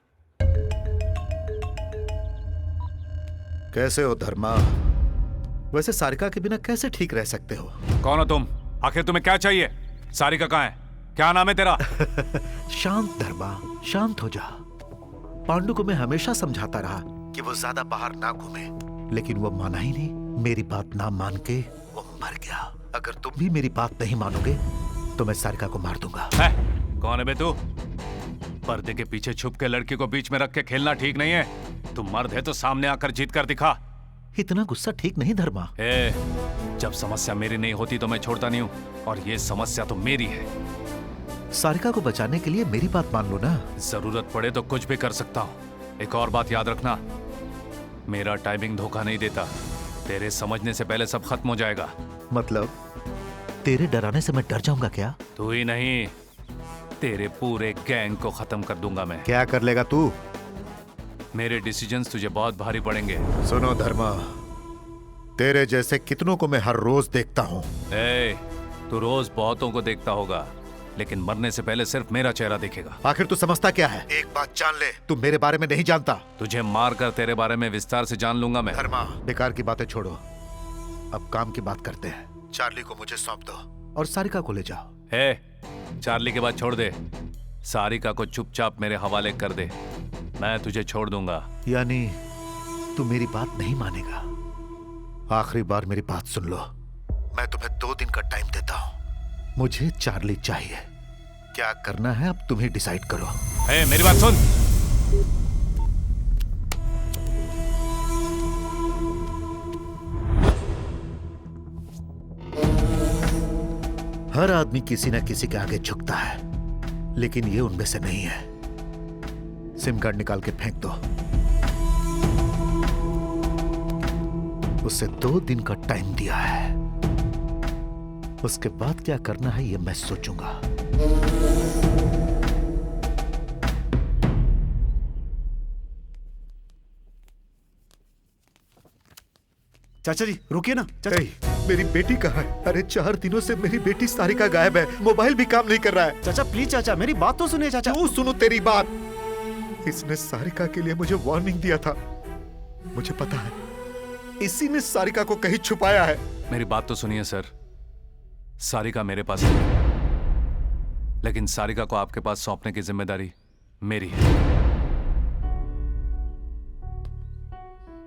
कैसे हो धर्मा? वैसे सारिका के बिना कैसे ठीक रह सकते हो? कौन हो तुम? आखिर तुम्हें क्या चाहिए? सारिका कहाँ है? क्या नाम है तेरा? शांत धर्मा, शांत हो जा। पांडु को मैं हमेशा समझाता रहा कि वो ज्यादा बाहर ना घूमे, लेकिन वो माना ही नहीं। मेरी बात ना मान के वो मर गया। अगर तुम भी मेरी बात नहीं मानोगे तो मैं सारिका को मार दूंगा। कौन है बे तू? पर्दे के पीछे छुप के लड़की को बीच में रख के खेलना ठीक नहीं है। तू मर्द है तो सामने आकर जीत कर दिखा। इतना गुस्सा ठीक नहीं धर्मा। जब समस्या मेरी नहीं होती तो मैं छोड़ता नहीं हूँ, और ये समस्या तो मेरी है। सारिका को बचाने के लिए मेरी बात मान लो ना। जरूरत पड़े तो कुछ भी कर सकता हूँ। एक और बात याद रखना, मेरा टाइमिंग धोखा नहीं देता। तेरे समझने से पहले सब खत्म हो जाएगा। मतलब तेरे डराने से मैं डर जाऊंगा क्या? तू ही नहीं, तेरे पूरे गैंग को खत्म कर दूंगा मैं। क्या कर लेगा तू? मेरे डिसीजंस तुझे बहुत भारी पड़ेंगे। सुनो धर्मा, तेरे जैसे कितनों को मैं हर रोज देखता हूँ। तू रोज बहुतों को देखता होगा, लेकिन मरने से पहले सिर्फ मेरा चेहरा देखेगा। आखिर तू समझता क्या है? एक बात जान ले, तू मेरे बारे में नहीं जानता। तुझे मार कर तेरे बारे में विस्तार से जान लूंगा मैं। धर्मा, बेकार की बातें छोड़ो, अब काम की बात करते हैं। चार्ली को मुझे सौंप दो और सारिका को ले जाओ। चार्ली के बाद छोड़ दे, सारिका को चुपचाप मेरे हवाले कर दे, मैं तुझे छोड़ दूंगा। यानी तू मेरी बात नहीं मानेगा? आखिरी बार मेरी बात सुन लो, मैं तुम्हें 2 दिन का टाइम देता हूँ। मुझे चार्ली चाहिए। क्या करना है अब तुम ही डिसाइड करो। मेरी बात सुन। हर आदमी किसी न किसी के आगे झुकता है, लेकिन ये उनमें से नहीं है। सिम कार्ड निकाल के फेंक दो। उसे 2 दिन का टाइम दिया है, उसके बाद क्या करना है ये मैं सोचूंगा। चाचा जी रुकिए ना। चाचा मेरी बेटी कहाँ है? अरे 4 दिनों से मेरी बेटी सारिका गायब है, मोबाइल भी काम नहीं कर रहा है। चाचा प्लीज चाचा, मेरी बात तो सुनिए चाचा। क्यों सुनो तेरी बात? इसने सारिका के लिए मुझे वार्निंग दिया था, मुझे पता है। इसी ने सारिका को कहीं छुपाया है। मेरी बात तो सुनिए सर, सारिका मेरे पास है, लेकिन सारिका को आपके पास सौंपने की जिम्मेदारी मेरी है।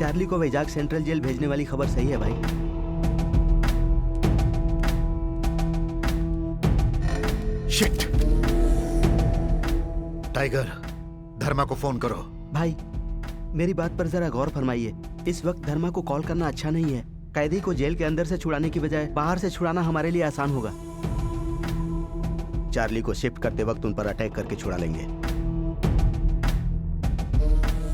चार्ली को वैजाग सेंट्रल जेल भेजने वाली खबर सही है भाई। शिट! टाइगर, धर्मा को फोन करो। भाई मेरी बात पर जरा गौर फरमाइए। इस वक्त धर्मा को कॉल करना अच्छा नहीं है। कैदी को जेल के अंदर से छुड़ाने की बजाय बाहर से छुड़ाना हमारे लिए आसान होगा। चार्ली को शिफ्ट करते वक्त उन पर अटैक करके छुड़ा लेंगे।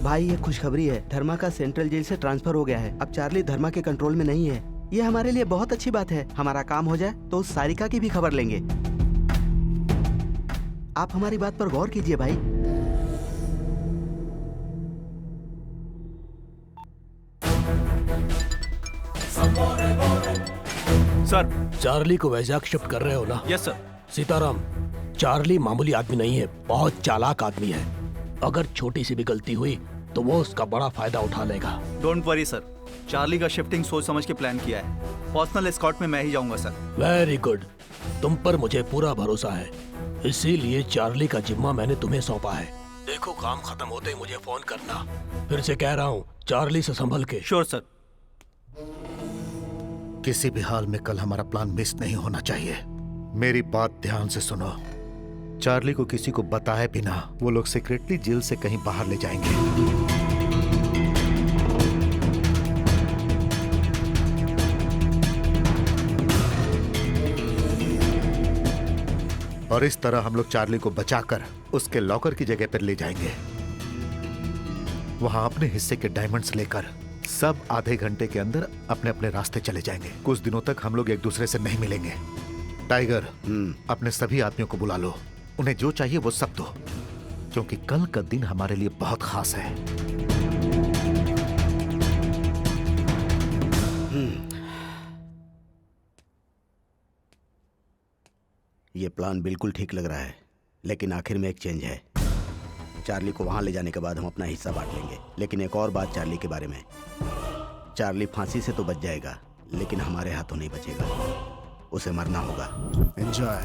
भाई ये खुशखबरी है, धर्मा का सेंट्रल जेल से ट्रांसफर हो गया है। अब चार्ली धर्मा के कंट्रोल में नहीं है। ये हमारे लिए बहुत अच्छी बात है। हमारा काम हो जाए तो उस सारिका की भी खबर लेंगे। आप हमारी बात पर गौर कीजिए भाई। सर। चार्ली को वैजाग शिफ्ट कर रहे हो ना? Yes sir. सीताराम, चार्ली मामूली आदमी नहीं है, बहुत चालाक आदमी है। अगर छोटी सी भी गलती हुई तो वो उसका बड़ा फायदा उठा लेगा। डोंट वरी सर, चार्ली का शिफ्टिंग सोच समझ के प्लान किया है। पर्सनल एस्कॉर्ट में मैं ही जाऊंगा सर। वेरी गुड, तुम पर मुझे पूरा भरोसा है, इसीलिए चार्ली का जिम्मा मैंने तुम्हें सौंपा है। देखो काम खत्म होते ही मुझे फोन करना। फिर से कह रहा हूँ, चार्ली से संभल के। Sure sir. किसी भी हाल में कल हमारा प्लान मिस नहीं होना चाहिए। मेरी बात ध्यान से सुनो। चार्ली को किसी को बताए बिना वो लोग सीक्रेटली जेल से कहीं बाहर ले जाएंगे। और इस तरह हम लोग चार्ली को बचाकर उसके लॉकर की जगह पर ले जाएंगे। वहां अपने हिस्से के डायमंड्स लेकर सब आधे घंटे के अंदर अपने अपने रास्ते चले जाएंगे। कुछ दिनों तक हम लोग एक दूसरे से नहीं मिलेंगे। टाइगर, अपने सभी आदमियों को बुला लो। उन्हें जो चाहिए वो सब दो, क्योंकि कल का दिन हमारे लिए बहुत खास है। ये प्लान बिल्कुल ठीक लग रहा है, लेकिन आखिर में एक चेंज है। चार्ली को वहां ले जाने के बाद हम अपना हिस्सा बांट लेंगे। लेकिन एक और बात चार्ली के बारे में, चार्ली फांसी से तो बच जाएगा, लेकिन हमारे हाथों नहीं बचेगा। उसे मरना होगा। एंजॉय,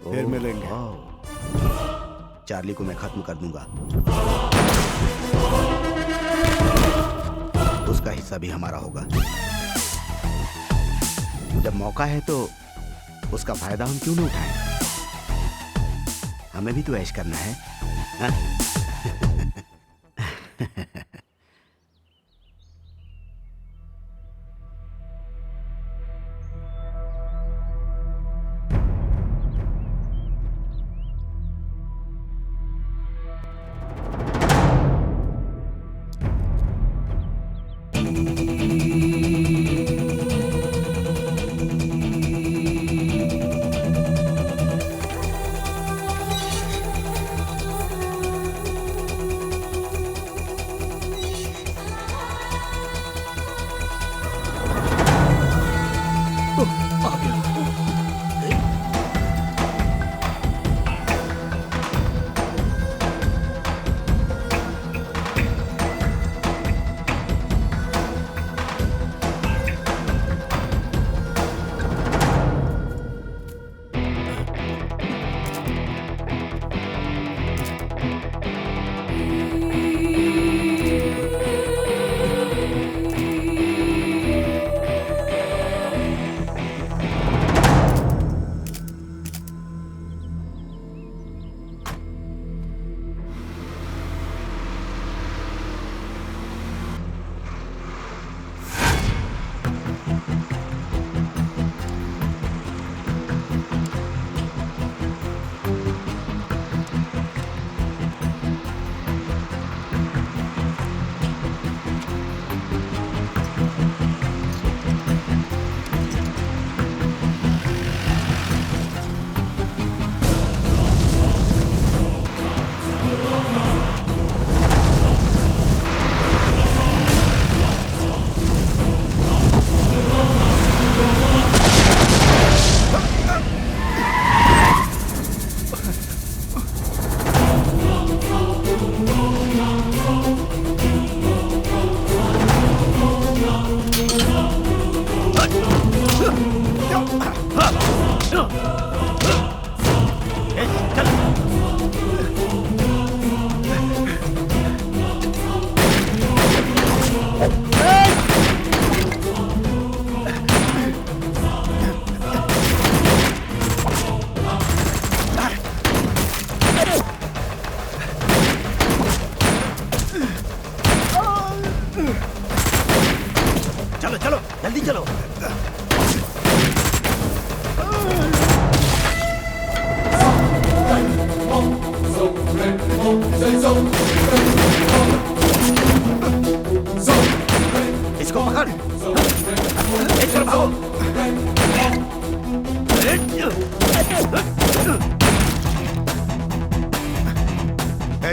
फिर मिलेंगे। चार्ली को मैं खत्म कर दूंगा, उसका हिस्सा भी हमारा होगा। जब मौका है तो उसका फायदा हम क्यों न उठाएं? हमें भी तो ऐश करना है, हा?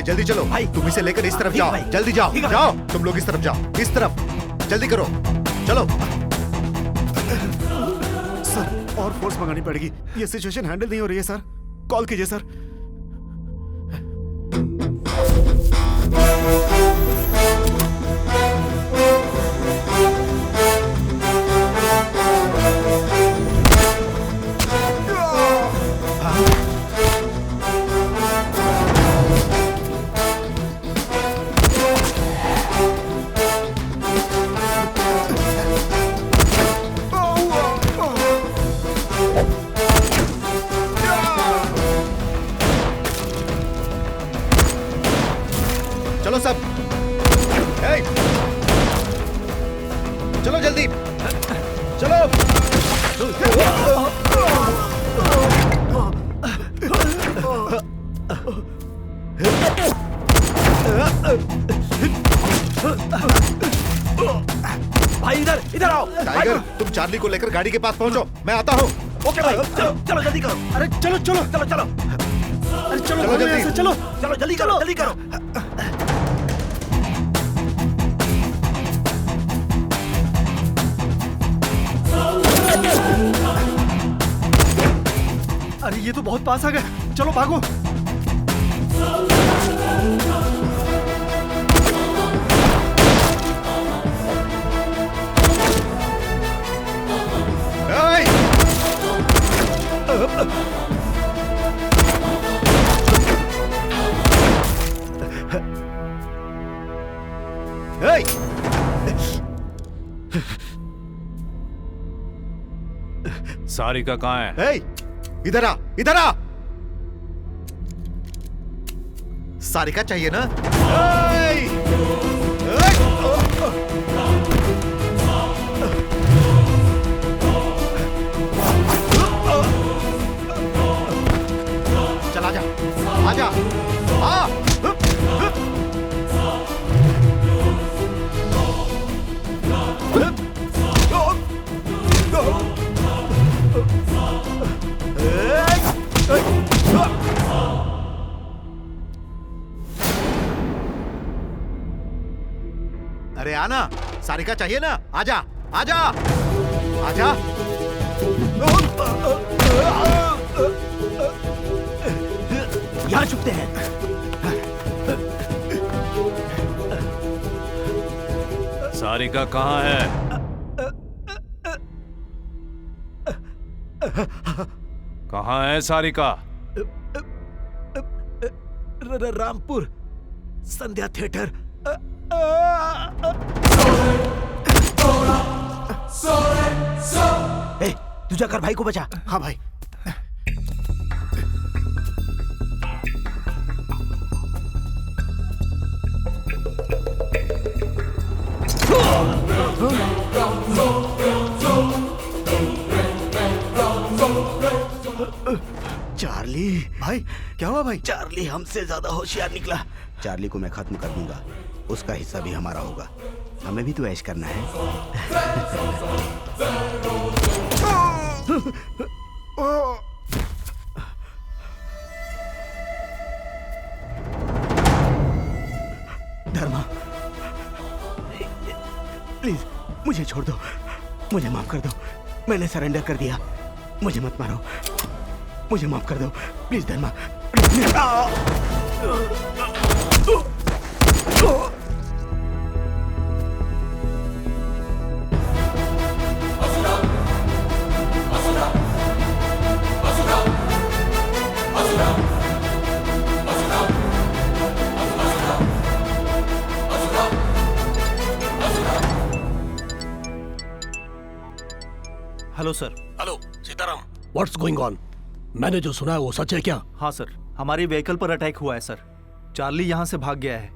जल्दी चलो भाई, तुम इसे लेकर इस तरफ जाओ। जल्दी जाओ, जाओ तुम लोग इस तरफ जाओ, इस तरफ जल्दी करो, चलो। सर और फोर्स मंगानी पड़ेगी, ये सिचुएशन हैंडल नहीं हो रही है सर। कॉल कीजिए सर। चलो सब, ए, चलो जल्दी, चलो। भाई इधर इधर आओ। टाइगर, तुम चार्ली को लेकर गाड़ी के पास पहुंचो, मैं आता हूँ। ओके भाई, चलो चलो जल्दी करो। अरे चलो चलो चलो चलो, अरे चलो चलो जल्दी। ऐसे चलो। चलो जल्दी करो, जल्दी करो। अरे ये तो बहुत पास आ गए, चलो भागो। सारिका कहाँ है? इधर आ, इधर आ। सारिका चाहिए ना? चल आजा, आजा, आ। अरे आना, सारिका चाहिए ना? आजा, आजा, आजा। यहाँ छुपते हैं। सारिका कहाँ है? कहाँ है सारिका? रामपुर संध्या थिएटर। तू जाकर भाई को बचा। हाँ भाई। चार्ली भाई क्या हुआ भाई? चार्ली हमसे ज्यादा होशियार निकला। चार्ली को मैं खत्म कर दूंगा, उसका हिस्सा भी हमारा होगा। हमें भी तो ऐश करना है। धर्मा, प्लीज मुझे छोड़ दो, मुझे माफ कर दो। मैंने सरेंडर कर दिया, मुझे मत मारो, मुझे माफ कर दो please Dharma. Hello sir. Hello Sitaram, what's going on? मैंने जो सुना है वो सच है क्या? हाँ सर, हमारी व्हीकल पर अटैक हुआ है सर। चार्ली यहाँ से भाग गया है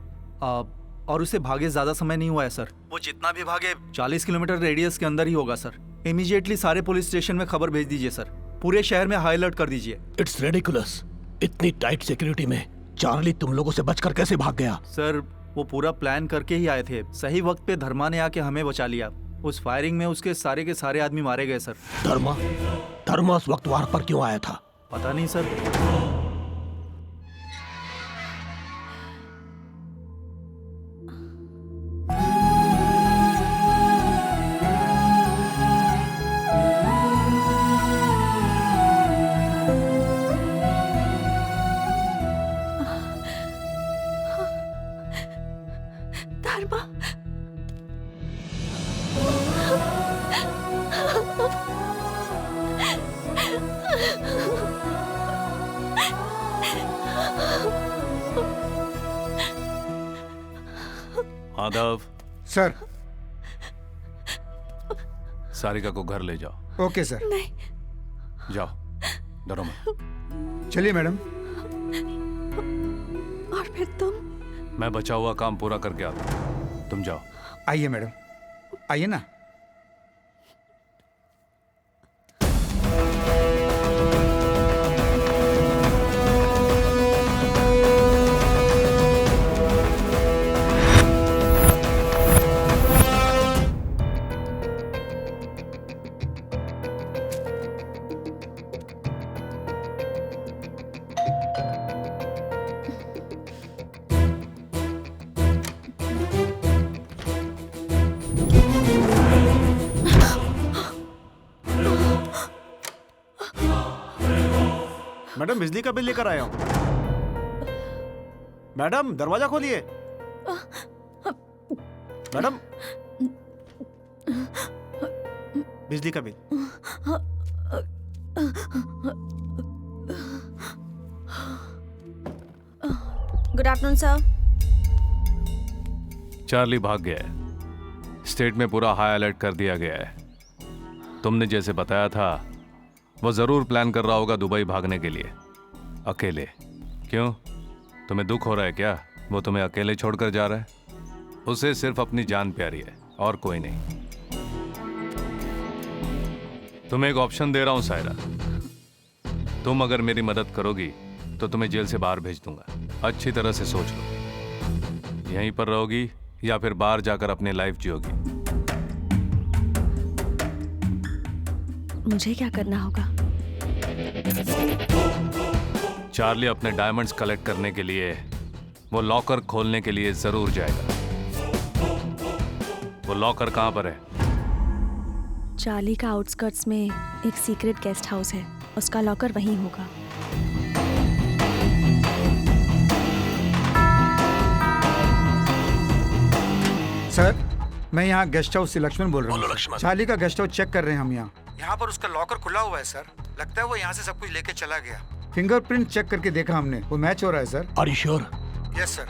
और उसे भागे ज्यादा समय नहीं हुआ है सर। वो जितना भी भागे 40 किलोमीटर रेडियस के अंदर ही होगा सर। इमीडिएटली सारे पुलिस स्टेशन में खबर भेज दीजिए सर। पूरे शहर में हाई अलर्ट कर दीजिए। इट्स रेडिकुलस, इतनी टाइट सिक्योरिटी में चार्ली तुम लोगों से बचकर कैसे भाग गया? सर वो पूरा प्लान करके ही आए थे। सही वक्त पे धर्मा ने आके हमें बचा लिया। उस फायरिंग में उसके सारे के सारे आदमी मारे गए सर। धर्मा उस वक्त वहां पर क्यों आया था? पता नहीं सर। धर्मा, माधव, सर। सारिका को घर ले जाओ। Okay sir. नहीं। जाओ, डरो मत। चलिए मैडम। और फिर तुम? मैं बचा हुआ काम पूरा करके आता हूँ, तुम जाओ। आइए मैडम, आइए ना। मैडम, बिजली का बिल लेकर आया हूँ। मैडम, दरवाजा खोलिए। मैडम, बिजली का bill. Good afternoon sir. Charlie भाग गया है। स्टेट में पूरा हाई अलर्ट कर दिया गया है। तुमने जैसे बताया था, वो जरूर प्लान कर रहा होगा दुबई भागने के लिए, अकेले। क्यों, तुम्हें दुख हो रहा है क्या? वो तुम्हें अकेले छोड़कर जा रहा है? उसे सिर्फ अपनी जान प्यारी है और कोई नहीं। तुम्हें एक ऑप्शन दे रहा हूं सायरा, तुम अगर मेरी मदद करोगी तो तुम्हें जेल से बाहर भेज दूंगा। अच्छी तरह से सोच लो, यहीं पर रहोगी या फिर बाहर जाकर अपनी लाइफ जियोगी। मुझे क्या करना होगा? चार्ली अपने डायमंड्स कलेक्ट करने के लिए वो लॉकर खोलने के लिए जरूर जाएगा। वो लॉकर कहां पर है? चार्ली का आउटस्कर्ट्स में एक सीक्रेट गेस्ट हाउस है, उसका लॉकर वहीं होगा। सर, मैं यहाँ गेस्ट हाउस से लक्ष्मण बोल रहा बोलो हूँ। लक्ष्मण। चार्ली का गेस्ट हाउस चेक कर रहे हैं हम यहाँ पर उसका लॉकर खुला हुआ है सर। लगता है वो यहाँ से सब कुछ लेके चला गया। फिंगरप्रिंट चेक करके देखा हमने, वो मैच हो रहा है sir. Are you sure? Yes sir.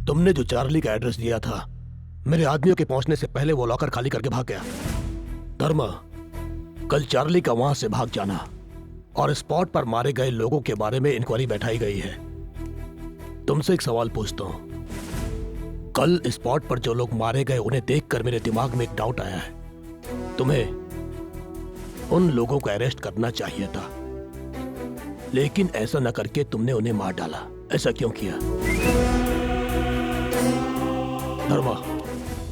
तुमने जो चार्ली का एड्रेस दिया था, मेरे आदमियों के पहुंचने से पहले वो लॉकर खाली करके भाग गया। धर्मा, कल चार्ली का वहां से भाग जाना और स्पॉट पर मारे गए लोगों के बारे में इंक्वायरी बैठाई गई है। तुमसे एक सवाल पूछता हूं, कल स्पॉट पर जो लोग मारे गए उन्हें देखकर मेरे दिमाग में एक डाउट आया है। तुम्हें उन लोगों को अरेस्ट करना चाहिए था, लेकिन ऐसा न करके तुमने उन्हें मार डाला। ऐसा क्यों किया? धर्मा,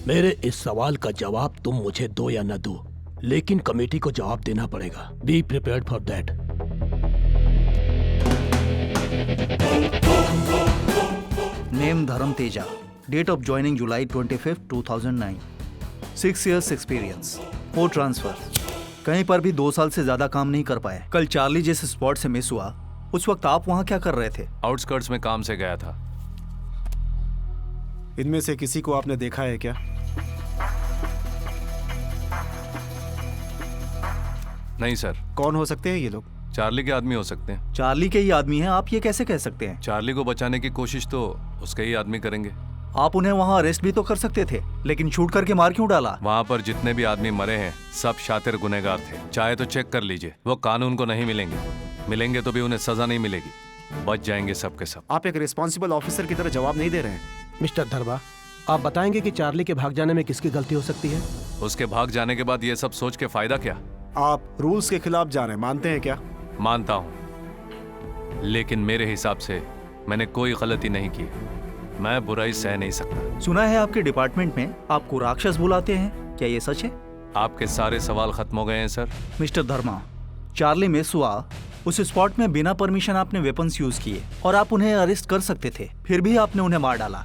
मेरे इस सवाल का जवाब तुम मुझे दो या न दो, लेकिन कमेटी को जवाब देना पड़ेगा। Be prepared for that. Name Dharma Teja, date of joining July 25, 2009, 6 years experience, 4 transfer. कहीं पर भी 2 साल से ज्यादा काम नहीं कर पाए। कल चार्ली जिस स्पॉट से मिस हुआ, उस वक्त आप वहां क्या कर रहे थे? आउटस्कर्ट्स में काम से गया था। इनमें से किसी को आपने देखा है क्या? नहीं सर। कौन हो सकते हैं ये लोग? चार्ली के आदमी हो सकते हैं। चार्ली के ही आदमी हैं, आप ये कैसे कह सकते हैं? चार्ली को बचाने की कोशिश तो उसके ही आदमी करेंगे। आप उन्हें वहां अरेस्ट भी तो कर सकते थे, लेकिन शूट करके मार क्यों डाला? वहां पर जितने भी आदमी मरे हैं सब शातिर गुनहगार थे। चाहे तो चेक कर लीजिए, वो कानून को नहीं मिलेंगे, मिलेंगे तो भी उन्हें सजा नहीं मिलेगी, बच जाएंगे सब के सब। आप एक रिस्पॉन्सिबल ऑफिसर की तरह जवाब नहीं दे रहे हैं। मिस्टर धर्मा, आप बताएंगे कि चार्ली के भाग जाने में किसकी गलती हो सकती है? उसके भाग जाने के बाद ये सब सोच के फायदा क्या? आप रूल्स के खिलाफ जा रहे हैं, मानते हैं क्या? मानता हूं, लेकिन मेरे हिसाब से मैंने कोई गलती नहीं की। मैं बुराई सह नहीं सकता। सुना है आपके डिपार्टमेंट में आपको राक्षस बुलाते हैं, क्या ये सच है? आपके सारे सवाल खत्म हो गए हैं सर। मिस्टर धर्मा, चार्ली मेसुआ उस स्पॉट में बिना परमिशन आपने वेपन्स यूज किए और आप उन्हें अरेस्ट कर सकते थे, फिर भी आपने उन्हें मार डाला।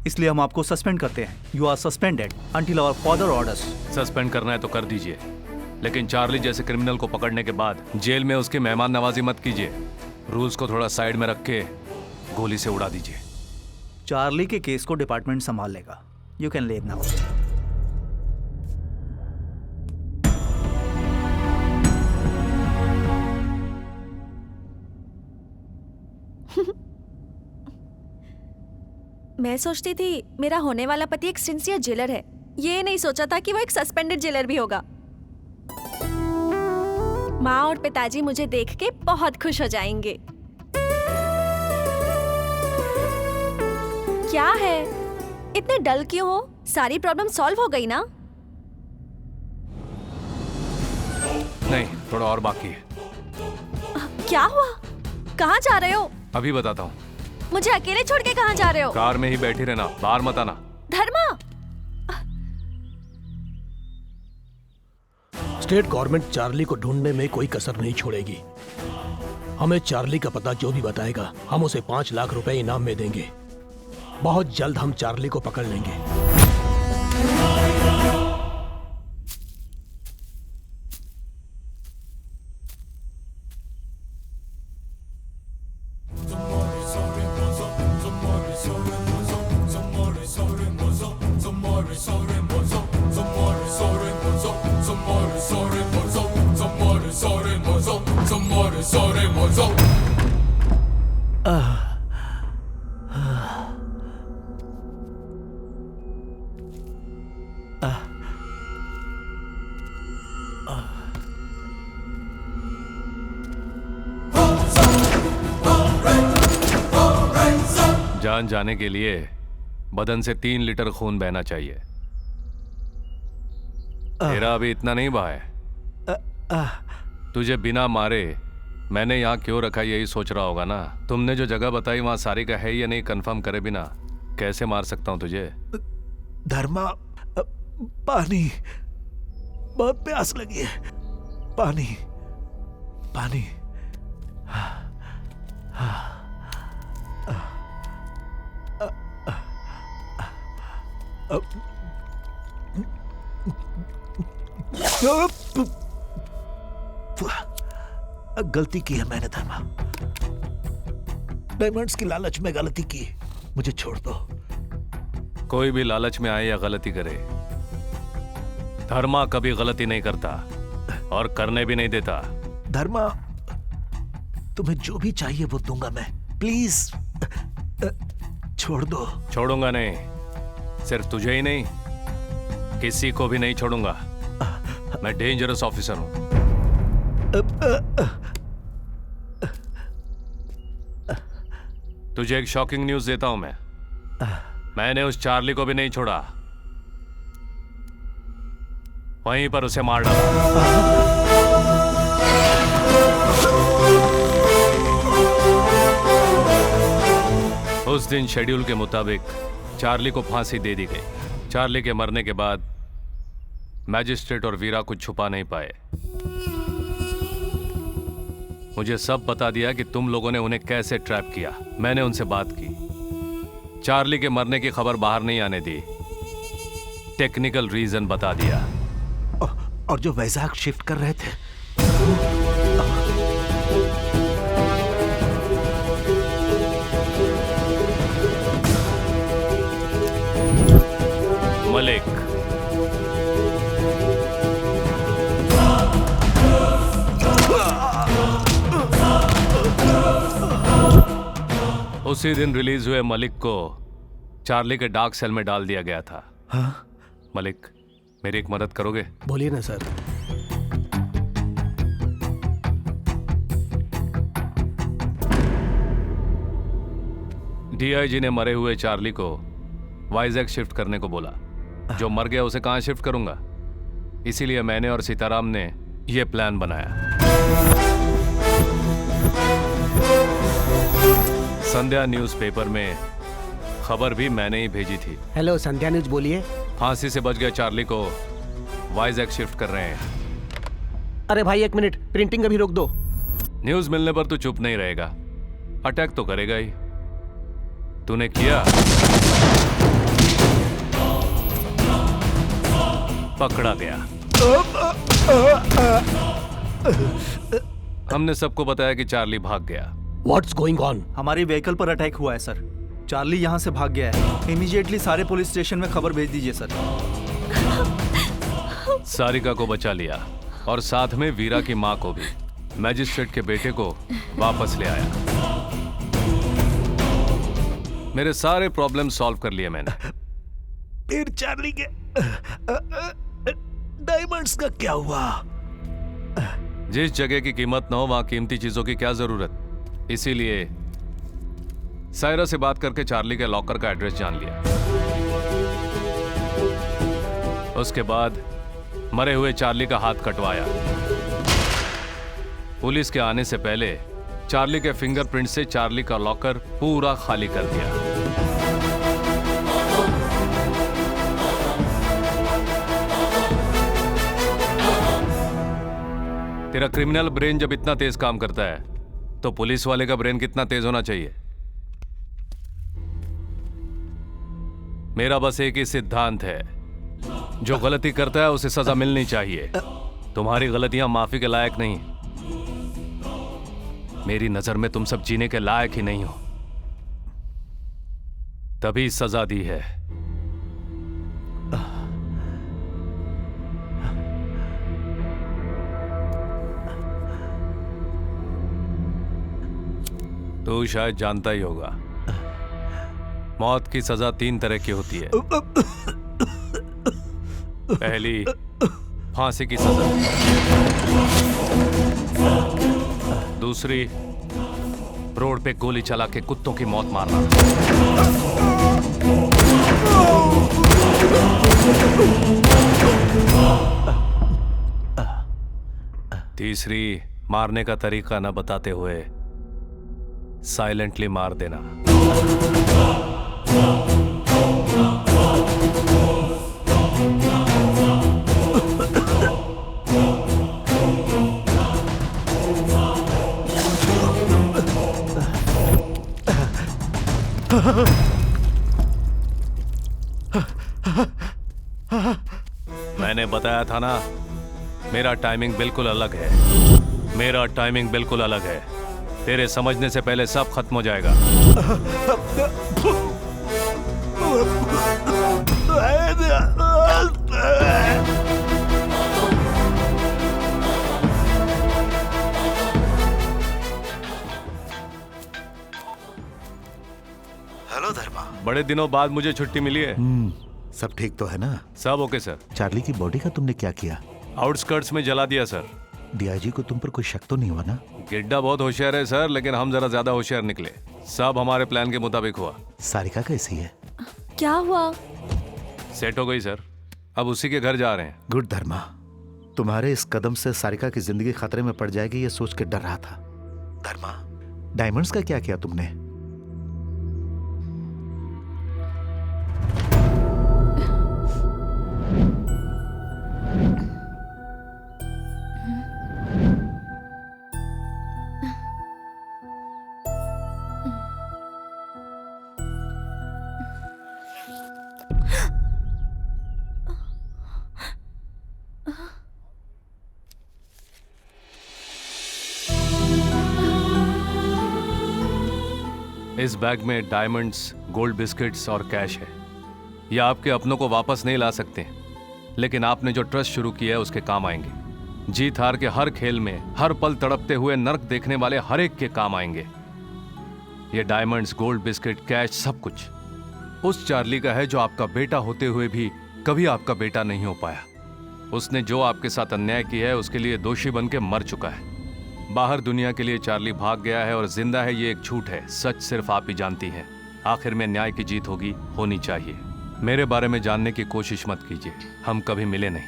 इसलिए हम आपको सस्पेंड करते हैं। You are suspended until our further orders. Suspend करना है तो कर दीजिए, लेकिन चार्ली जैसे क्रिमिनल को पकड़ने के बाद जेल में उसकी मेहमान नवाजी मत कीजिए। रूल्स को थोड़ा साइड में रख के गोली से उड़ा दीजिए। चार्ली के केस को डिपार्टमेंट संभाल लेगा। You can leave now. मैं सोचती थी मेरा होने वाला पति एक सिंसियर जेलर है, ये नहीं सोचा था कि वो एक सस्पेंडेड जेलर भी होगा। माँ और पिताजी मुझे देख के बहुत खुश हो जाएंगे। क्या है, इतने डल क्यों हो? सारी प्रॉब्लम सॉल्व हो गई ना? नहीं, थोड़ा और बाकी है। क्या हुआ? कहाँ जा रहे हो? अभी बताता हूँ। मुझे अकेले छोड़ के कहाँ जा रहे हो? कार में ही बैठी रहना, बाहर मत आना। धर्मा, स्टेट गवर्नमेंट चार्ली को ढूंढने में कोई कसर नहीं छोड़ेगी। हमें चार्ली का पता जो भी बताएगा हम उसे 5 लाख रुपए इनाम में देंगे। बहुत जल्द हम चार्ली को पकड़ लेंगे। जान जाने के लिए बदन से 3 लीटर खून बहना चाहिए। तेरा अभी इतना नहीं बहा है। तुझे बिना मारे मैंने यहाँ क्यों रखा यही सोच रहा होगा ना। तुमने जो जगह बताई वहां सारिका है या नहीं कंफर्म करे बिना कैसे मार सकता हूँ तुझे? धर्मा, पानी, बहुत प्यास लगी है। पानी, पानी। गलती की है मैंने धर्मा, डायमंड्स की लालच में गलती की। मुझे छोड़ दो। कोई भी लालच में आए या गलती करे, धर्मा कभी गलती नहीं करता और करने भी नहीं देता। धर्मा, तुम्हें जो भी चाहिए वो दूंगा मैं। प्लीज छोड़ दो। छोड़ूंगा नहीं, सिर्फ तुझे ही नहीं किसी को भी नहीं छोड़ूंगा। मैं डेंजरस ऑफिसर हूं। तुझे एक शॉकिंग न्यूज देता हूं मैं। मैंने उस चार्ली को भी नहीं छोड़ा, वहीं पर उसे मार डाला। उस दिन शेड्यूल के मुताबिक चार्ली को फांसी दे दी गई। चार्ली के मरने के बाद मैजिस्ट्रेट और वीरा कुछ छुपा नहीं पाए। मुझे सब बता दिया कि तुम लोगों ने उन्हें कैसे ट्रैप किया। मैंने उनसे बात की, चार्ली के मरने की खबर बाहर नहीं आने दी, टेक्निकल रीजन बता दिया। और जो वैजाग शिफ्ट कर रहे थे, मलिक, उसी दिन रिलीज हुए मलिक को चार्ली के डार्क सेल में डाल दिया गया था। हाँ? मलिक, मेरी एक मदद करोगे? बोलिए ना सर। डीआईजी ने मरे हुए चार्ली को वाइजैक शिफ्ट करने को बोला। जो मर गया उसे कहाँ शिफ्ट करूंगा? इसीलिए मैंने और सीताराम ने यह प्लान बनाया। संध्या न्यूज़पेपर में खबर भी मैंने ही भेजी थी। हेलो, संध्या न्यूज बोलिए। फांसी से बच गए चार्ली को वाइजैक शिफ्ट कर रहे हैं। अरे भाई 1 मिनट, प्रिंटिंग अभी रोक दो। न्यूज मिलने पर तू चुप नहीं रहेगा, अटैक तो करेगा ही। तूने किया, पकड़ा गया। हमने सबको बताया कि चार्ली भाग गया। What's going on? हमारी व्हीकल पर अटैक हुआ है सर। चार्ली यहाँ से भाग गया है। इमीडिएटली सारे पुलिस स्टेशन में खबर भेज दीजिए सर। सारिका को बचा लिया और साथ में वीरा की माँ को भी। मैजिस्ट्रेट के बेटे को वापस ले आया। मेरे सारे प्रॉब्लम सॉल्व कर लिए मैंने। फिर चार्ली के डायमंड्स का क्या हुआ? जिस जगह की कीमत न हो वहां कीमती चीजों की क्या जरूरत। इसीलिए सायरा से बात करके चार्ली के लॉकर का एड्रेस जान लिया। उसके बाद मरे हुए चार्ली का हाथ कटवाया। पुलिस के आने से पहले चार्ली के फिंगरप्रिंट से चार्ली का लॉकर पूरा खाली कर दिया। तेरा क्रिमिनल ब्रेन जब इतना तेज काम करता है तो पुलिस वाले का ब्रेन कितना तेज होना चाहिए। मेरा बस एक ही सिद्धांत है, जो गलती करता है उसे सजा मिलनी चाहिए। तुम्हारी गलतियां माफी के लायक नहीं। मेरी नजर में तुम सब जीने के लायक ही नहीं हो, तभी सजा दी है। तू शायद जानता ही होगा, मौत की सजा 3 तरह की होती है। पहली, फांसी की सजा। दूसरी, रोड पे गोली चला के कुत्तों की मौत मारना। तीसरी, मारने का तरीका न बताते हुए साइलेंटली मार देना। मैंने बताया था ना, मेरा टाइमिंग बिल्कुल अलग है। मेरा टाइमिंग बिल्कुल अलग है। तेरे समझने से पहले सब खत्म हो जाएगा। हेलो धर्मा। बड़े दिनों बाद मुझे छुट्टी मिली है। सब ठीक तो है ना? सब ओके सर। चार्ली की बॉडी का तुमने क्या किया? आउटस्कर्ट्स में जला दिया सर। डीआईजी को तुम पर कोई शक तो नहीं हुआ ना? गिड्डा बहुत होशियार है सर, लेकिन हम जरा ज्यादा होशियार निकले। सब हमारे प्लान के मुताबिक हुआ। सारिका कैसी है? क्या हुआ? सेट हो गई सर, अब उसी के घर जा रहे हैं। गुड धर्मा। तुम्हारे इस कदम से सारिका की जिंदगी खतरे में पड़ जाएगी ये सोच के डर रहा था। धर्मा, डायमंड्स का क्या किया तुमने? इस बैग में डायमंड्स, गोल्ड बिस्किट्स और कैश है। ये आपके अपनों को वापस नहीं ला सकते, लेकिन आपने जो ट्रस्ट शुरू किया है उसके काम आएंगे। जीत हार के हर खेल में हर पल तड़पते हुए नर्क देखने वाले हर एक के काम आएंगे। ये डायमंड्स, गोल्ड बिस्किट, कैश सब कुछ उस चार्ली का है जो आपका बेटा होते हुए भी कभी आपका बेटा नहीं हो पाया। उसने जो आपके साथ अन्याय किया है उसके लिए दोषी बन के मर चुका है। बाहर दुनिया के लिए चार्ली भाग गया है और जिंदा है, ये एक झूठ है। सच सिर्फ आप ही जानती हैं। आखिर में न्याय की जीत होगी, होनी चाहिए। मेरे बारे में जानने की कोशिश मत कीजिए, हम कभी मिले नहीं।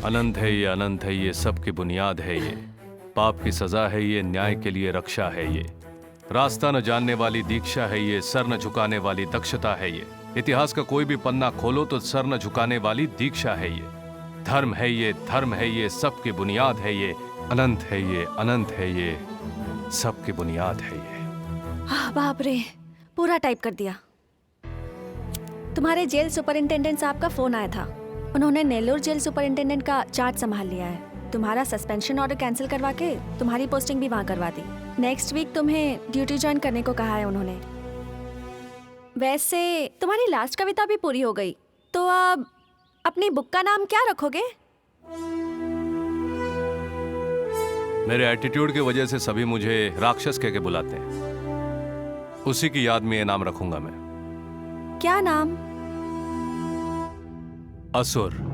अनंत है ये, अनंत है ये, सबकी बुनियाद है ये। पाप की सजा है ये, न्याय के लिए रक्षा है ये। रास्ता न जानने वाली दीक्षा है ये, सर न झुकाने वाली दक्षता है ये। इतिहास का कोई भी पन्ना खोलो तो सर न झुकाने वाली दीक्षा है ये। धर्म है ये, धर्म है ये, सबकी बुनियाद है ये। अनंत है ये, अनंत है ये, सबकी बुनियाद है ये। बाप रे, पूरा टाइप कर दिया। तुम्हारे जेल सुपरिंटेंडेंट साहब का फोन आया था। उन्होंने नेल्लोर जेल सुपरिंटेंडेंट का चार्ज संभाल लिया है। तुम्हारा सस्पेंशन ऑर्डर कैंसिल करवा के तुम्हारी पोस्टिंग भी वहाँ करवा दी। नेक्स्ट वीक तुम्हें ड्यूटी ज्वाइन करने को कहा है उन्होंने। वैसे तुम्हारी लास्ट कविता भी पूरी हो गई, तो अब अपनी बुक का नाम क्या रखोगे? मेरे एटीट्यूड की वजह से सभी मुझे राक्षस कह के बुलाते हैं। उसी की याद में ये नाम रखूंगा मैं। क्या नाम? असुर।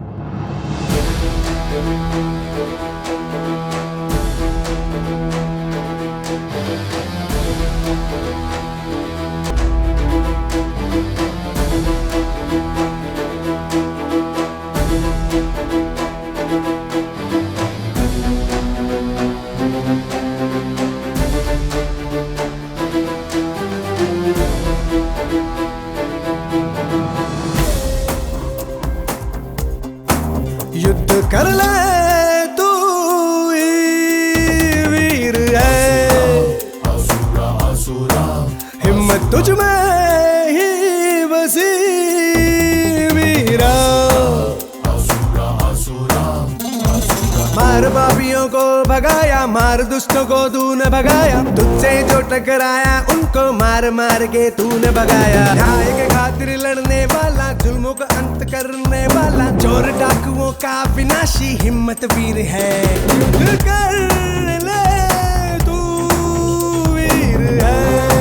युद्ध कर ले तू ही वीर है, हिम्मत तुझ में ही बसी वीरा। मार पापियों को भगाया, मार दुष्टों को तूने भगाया, तुझसे जो टकराया उनको मार मार के तूने भगाया। न्याय के खातिर लड़ने वाला, जुल्मों का अंत करने वाला, चोर डाकुओं का विनाशी हिम्मत वीर है। युद्ध कर ले तू वीर है।